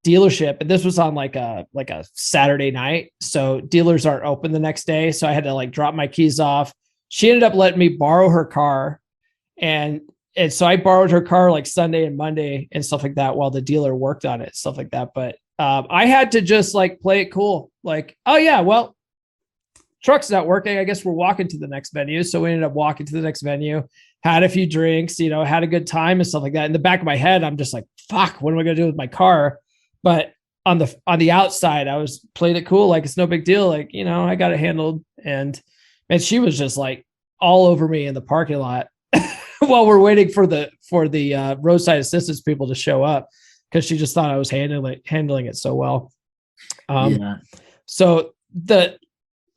dealership. And this was on like a Saturday night. So dealers aren't open the next day. So I had to like drop my keys off. She ended up letting me borrow her car. And so I borrowed her car like Sunday and Monday and stuff like that while the dealer worked on it, stuff like that. But I had to just like play it cool. Like, oh yeah, well, truck's not working. I guess we're walking to the next venue. So we ended up walking to the next venue, had a few drinks, had a good time and stuff like that. In the back of my head, I'm just like, fuck, what am I going to do with my car? But on the outside, I was playing it cool. Like, it's no big deal. Like, I got it handled. And she was just like all over me in the parking lot while we're waiting for the roadside assistance people to show up, because she just thought I was handling it so well. So the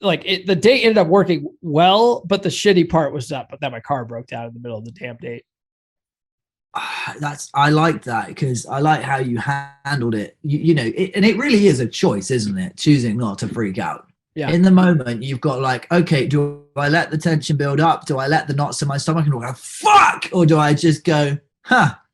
date ended up working well, but the shitty part was that my car broke down in the middle of the damn date. I like that, because I like how you handled it. And it really is a choice, isn't it? Choosing not to freak out. Yeah. In the moment, you've got like, okay, do I let the tension build up? Do I let the knots in my stomach and go, fuck? Or do I just go,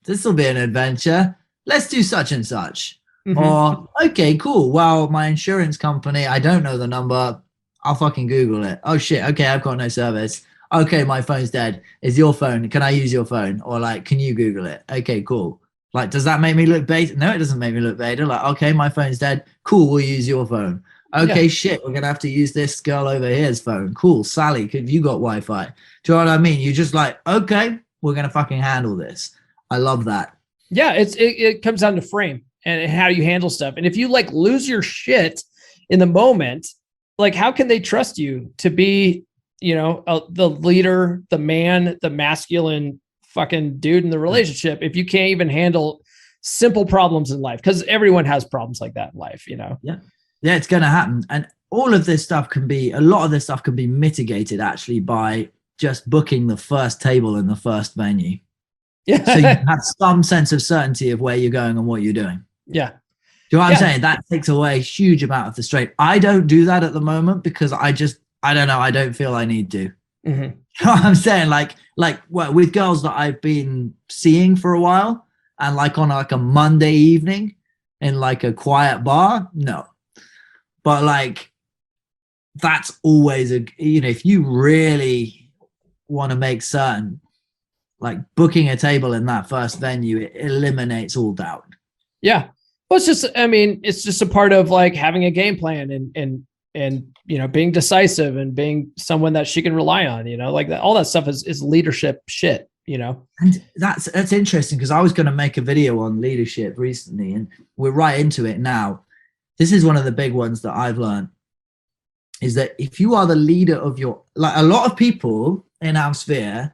this will be an adventure. Let's do such and such. Mm-hmm. Or, okay, cool. Well, my insurance company, I don't know the number. I'll fucking Google it. Oh shit. Okay. I've got no service. Okay. My phone's dead. Is your phone? Can I use your phone? Or like, can you Google it? Okay, cool. Like, does that make me look beta? No, it doesn't make me look beta. Like, okay, my phone's dead. Cool. We'll use your phone. Okay, yeah. Shit, we're going to have to use this girl over here's phone. Cool. Sally, have you got Wi-Fi? Do you know what I mean? You're just like, okay, we're going to fucking handle this. I love that. Yeah, it comes down to frame and how you handle stuff. And if you like lose your shit in the moment, like how can they trust you to be, the leader, the man, the masculine fucking dude in the relationship if you can't even handle simple problems in life? Because everyone has problems like that in life, Yeah, it's going to happen. And a lot of this stuff can be mitigated actually by just booking the first table in the first venue. Yeah. So you have some sense of certainty of where you're going and what you're doing. Yeah. Do you know what I'm saying? That takes away a huge amount of the strain. I don't do that at the moment because I don't know. I don't feel I need to. Mm-hmm. You know what I'm saying? Like well, with girls that I've been seeing for a while, and like on like a Monday evening in like a quiet bar, no. But like that's always if you really want to make certain, like booking a table in that first venue, it eliminates all doubt. Yeah. Well, it's just a part of like having a game plan and being decisive and being someone that she can rely on, like that, all that stuff is leadership shit, And that's interesting, because I was going to make a video on leadership recently, and we're right into it now. This is one of the big ones that I've learned, is that if you are the leader of like a lot of people in our sphere,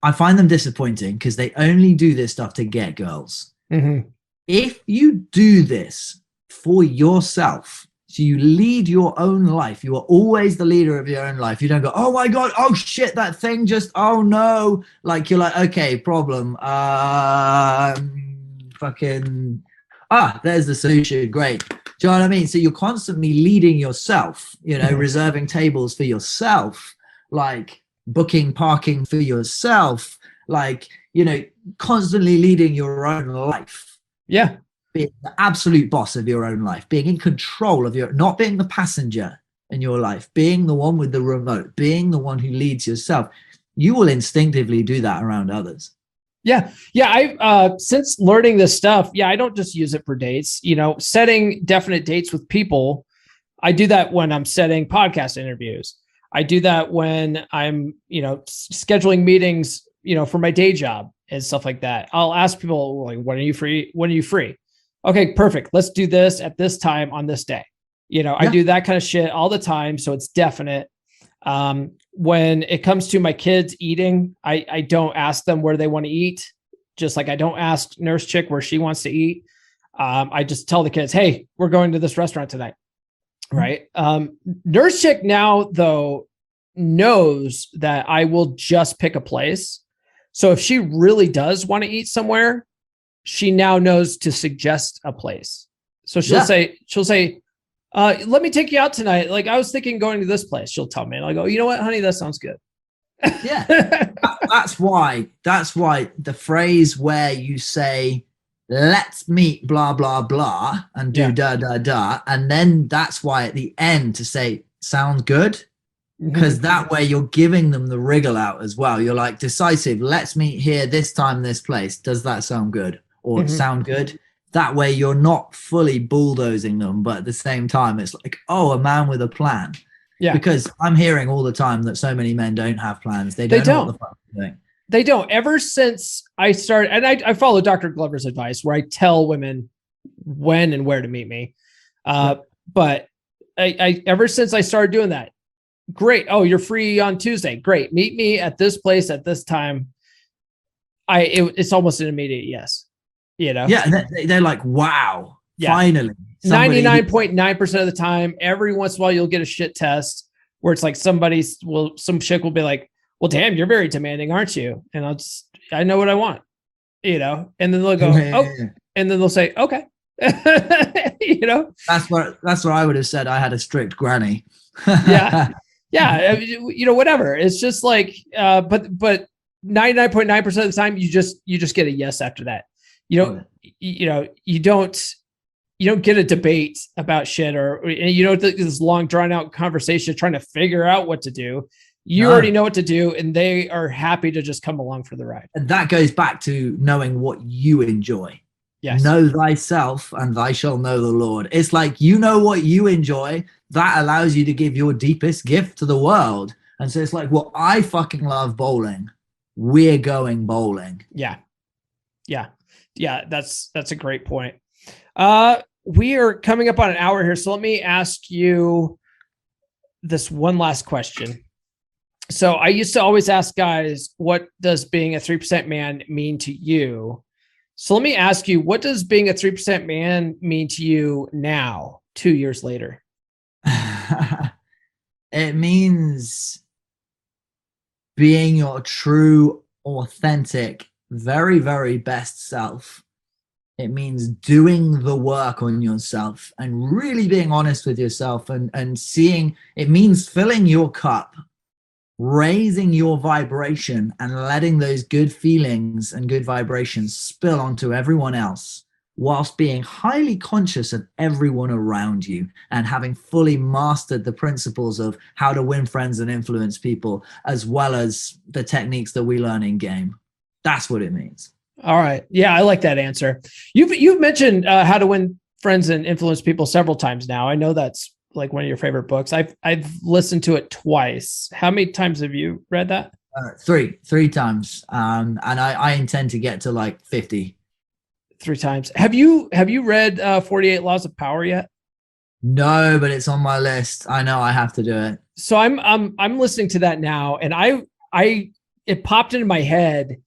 I find them disappointing because they only do this stuff to get girls. Mm-hmm. If you do this for yourself, so you lead your own life, you are always the leader of your own life. You don't go, oh my God, oh shit, that thing just, oh no. Like, you're like, okay, problem. There's the solution. Great. Do you know what I mean? So you're constantly leading yourself, reserving tables for yourself, like booking parking for yourself, like, constantly leading your own life. Yeah. Being the absolute boss of your own life, being in control of not being the passenger in your life, being the one with the remote, being the one who leads yourself. You will instinctively do that around others. Yeah. I since learning this stuff, I don't just use it for dates, setting definite dates with people. I do that when I'm setting podcast interviews. I do that when I'm, scheduling meetings, for my day job and stuff like that. I'll ask people, like, when are you free? When are you free? Okay, perfect. Let's do this at this time on this day. I do that kind of shit all the time. So it's definite. When it comes to my kids eating, I don't ask them where they want to eat. Just like I don't ask Nurse Chick where she wants to eat. I just tell the kids, hey, we're going to this restaurant tonight. Right. Nurse Chick now, though, knows that I will just pick a place. So if she really does want to eat somewhere, she now knows to suggest a place. So she'll say, let me take you out tonight. Like, I was thinking going to this place. She'll tell me, and I'll go, you know what, honey, that sounds good. Yeah. That's why the phrase where you say, let's meet blah, blah, blah, and do da, da, da. And then that's why at the end to say, sound good. Because that way you're giving them the wriggle out as well. You're like, decisive, let's meet here, this time, this place. Does that sound good? Or sound good? That way you're not fully bulldozing them, but at the same time, it's like, oh, a man with a plan. Yeah. Because I'm hearing all the time that so many men don't have plans. They don't know what the fuck they're doing. They don't. Ever since I started, and I follow Dr. Glover's advice where I tell women when and where to meet me. But I ever since I started doing that, great. Oh, you're free on Tuesday. Great. Meet me at this place at this time. It's almost an immediate yes. Yeah, they're like, wow, finally. 99.9% of the time, every once in a while, you'll get a shit test where it's like some chick will be like, well, damn, you're very demanding, aren't you? And I know what I want, and then they'll go, and then they'll say, okay. That's what I would have said. I had a strict granny. Yeah. Whatever. It's just like, but 99.9% of the time, you just get a yes after that. You don't get a debate about shit or this long drawn out conversation trying to figure out what to do. You already know what to do, and they are happy to just come along for the ride. And that goes back to knowing what you enjoy. Yes. Know thyself and thy shall know the Lord. It's like, you know what you enjoy. That allows you to give your deepest gift to the world. And so it's like, well, I fucking love bowling. We're going bowling. Yeah. That's a great point. We are coming up on an hour here. So let me ask you this one last question. So I used to always ask guys, what does being a 3% man mean to you? So let me ask you, what does being a 3% man mean to you now, 2 years later? It means being your true, authentic, very, very best self. It means doing the work on yourself and really being honest with yourself and seeing. It means filling your cup raising your vibration and letting those good feelings and good vibrations spill onto everyone else, whilst being highly conscious of everyone around you and having fully mastered the principles of how to win friends and influence people, as well as the techniques that we learn in game. That's what it means. All right. Yeah, I like that answer. You've mentioned How to Win Friends and Influence People several times now. I know that's like one of your favorite books. I've listened to it twice. How many times have you read that? Three times. And I intend to get to like 50. 3 times. Have you read 48 Laws of Power yet? No, but it's on my list. I know I have to do it. So I'm listening to that now, and it popped into my head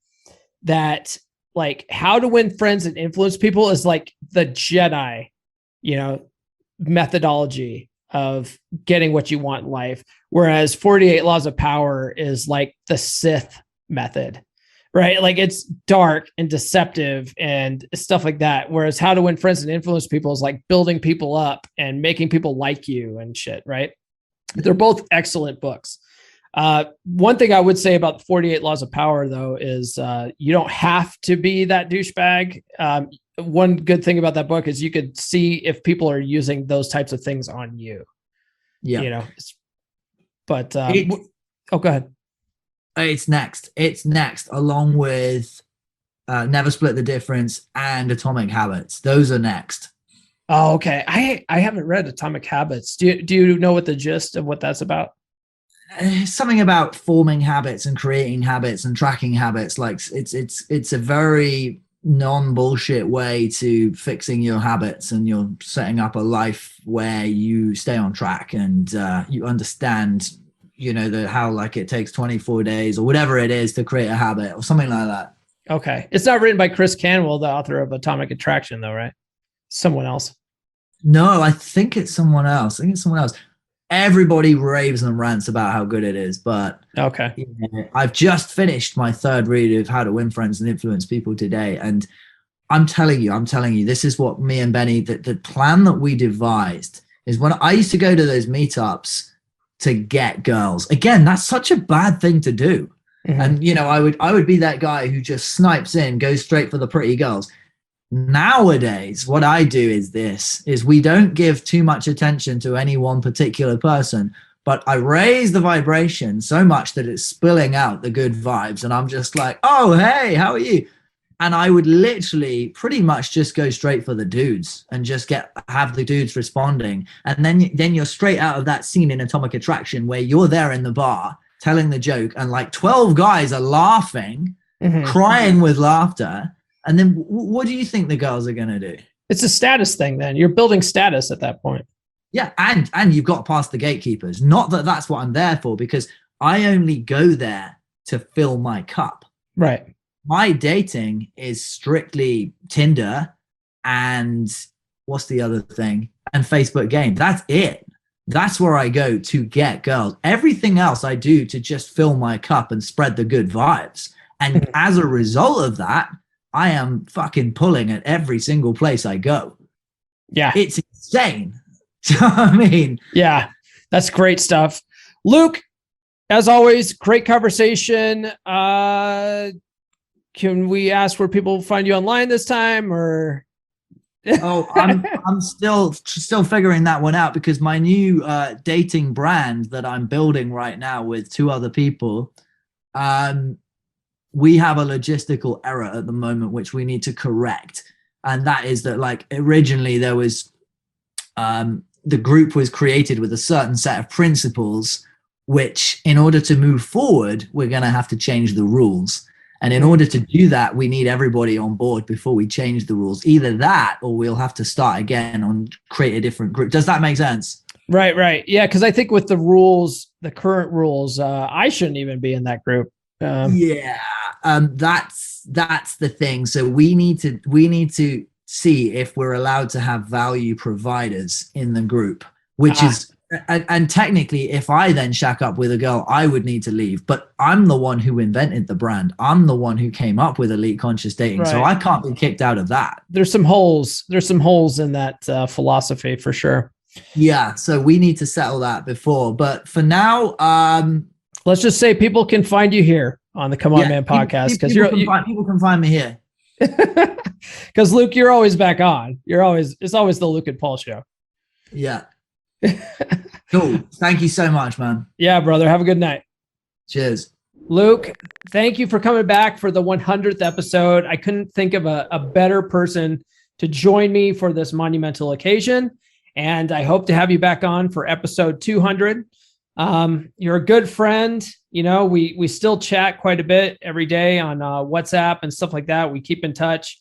that like How to Win Friends and Influence People is like the Jedi, methodology of getting what you want in life. Whereas 48 Laws of Power is like the Sith method, right? Like it's dark and deceptive and stuff like that. Whereas How to Win Friends and Influence People is like building people up and making people like you and shit, right? They're both excellent books. One thing I would say about the 48 Laws of Power, though, is you don't have to be that douchebag. One good thing about that book is you could see if people are using those types of things on you. Yeah. But go ahead. It's next, along with Never Split the Difference and Atomic Habits. Those are next. Oh, okay. I haven't read Atomic Habits. Do you know what the gist of what that's about? Something about forming habits and creating habits and tracking habits. Like it's a very non-bullshit way to fixing your habits, and you're setting up a life where you stay on track and you understand, how like it takes 24 days or whatever it is to create a habit or something like that. Okay. It's not written by Chris Canwell, the author of Atomic Attraction, though, right? Someone else. No, I think it's someone else. Everybody raves and rants about how good it is, but okay. I've just finished my 3rd read of How to Win Friends and Influence People today, and I'm telling you, this is what me and Benny, the plan that we devised is when I used to go to those meetups to get girls. Again, that's such a bad thing to do. Mm-hmm. And I would be that guy who just snipes in, goes straight for the pretty girls. Nowadays, what I do is we don't give too much attention to any one particular person, but I raise the vibration so much that it's spilling out the good vibes. And I'm just like, oh, hey, how are you? And I would literally pretty much just go straight for the dudes and just have the dudes responding. And then you're straight out of that scene in Atomic Attraction where you're there in the bar telling the joke and like 12 guys are laughing, mm-hmm. crying with laughter. And then what do you think the girls are going to do? It's a status thing then. You're building status at that point. Yeah, and you've got past the gatekeepers. Not that that's what I'm there for, because I only go there to fill my cup. Right. My dating is strictly Tinder and what's the other thing? And Facebook game. That's it. That's where I go to get girls. Everything else I do to just fill my cup and spread the good vibes. And as a result of that, I am fucking pulling at every single place I go. Yeah. It's insane. I mean, yeah, that's great stuff. Luke, as always, great conversation. Can we ask where people find you online this time, or? Oh, I'm still figuring that one out, because my new dating brand that I'm building right now with 2 other people, we have a logistical error at the moment, which we need to correct. And that is that, like, originally there was, the group was created with a certain set of principles, which in order to move forward, we're going to have to change the rules. And in order to do that, we need everybody on board before we change the rules. Either that, or we'll have to start again and create a different group. Does that make sense? Right. Yeah. Cause I think with the rules, the current rules, I shouldn't even be in that group. That's the thing. So we need to see if we're allowed to have value providers in the group, which is, and technically if I then shack up with a girl, I would need to leave, but I'm the one who invented the brand. I'm the one who came up with elite conscious dating. Right. So I can't be kicked out of that. There's some holes in that philosophy for sure. Yeah. So we need to settle that before, but for now, let's just say people can find you here on the Come On Man podcast because people can find me here. Because Luke, you're always back on. It's always the Luke and Paul show. Yeah. Cool. Thank you so much, man. Yeah, brother. Have a good night. Cheers. Luke, thank you for coming back for the 100th episode. I couldn't think of a better person to join me for this monumental occasion. And I hope to have you back on for episode 200. You're a good friend. You know, we still chat quite a bit every day on WhatsApp and stuff like that. We keep in touch.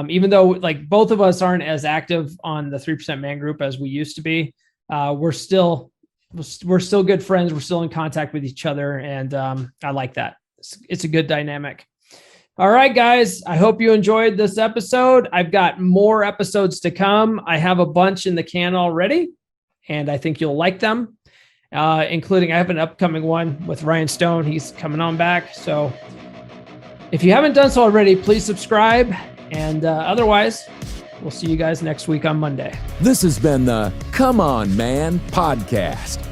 Even though like both of us aren't as active on the 3% Man group as we used to be, we're still good friends. We're still in contact with each other. And I like that. It's a good dynamic. All right, guys, I hope you enjoyed this episode. I've got more episodes to come. I have a bunch in the can already, and I think you'll like them, including I have an upcoming one with Ryan Stone. He's coming on back. So if you haven't done so already, please subscribe. And otherwise, we'll see you guys next week on Monday. This has been the Come On Man podcast.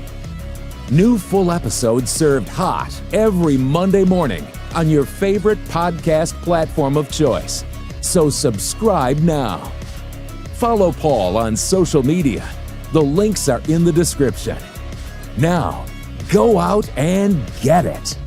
New full episodes served hot every Monday morning on your favorite podcast platform of choice. So subscribe now. Follow Paul on social media. The links are in the description. Now, go out and get it.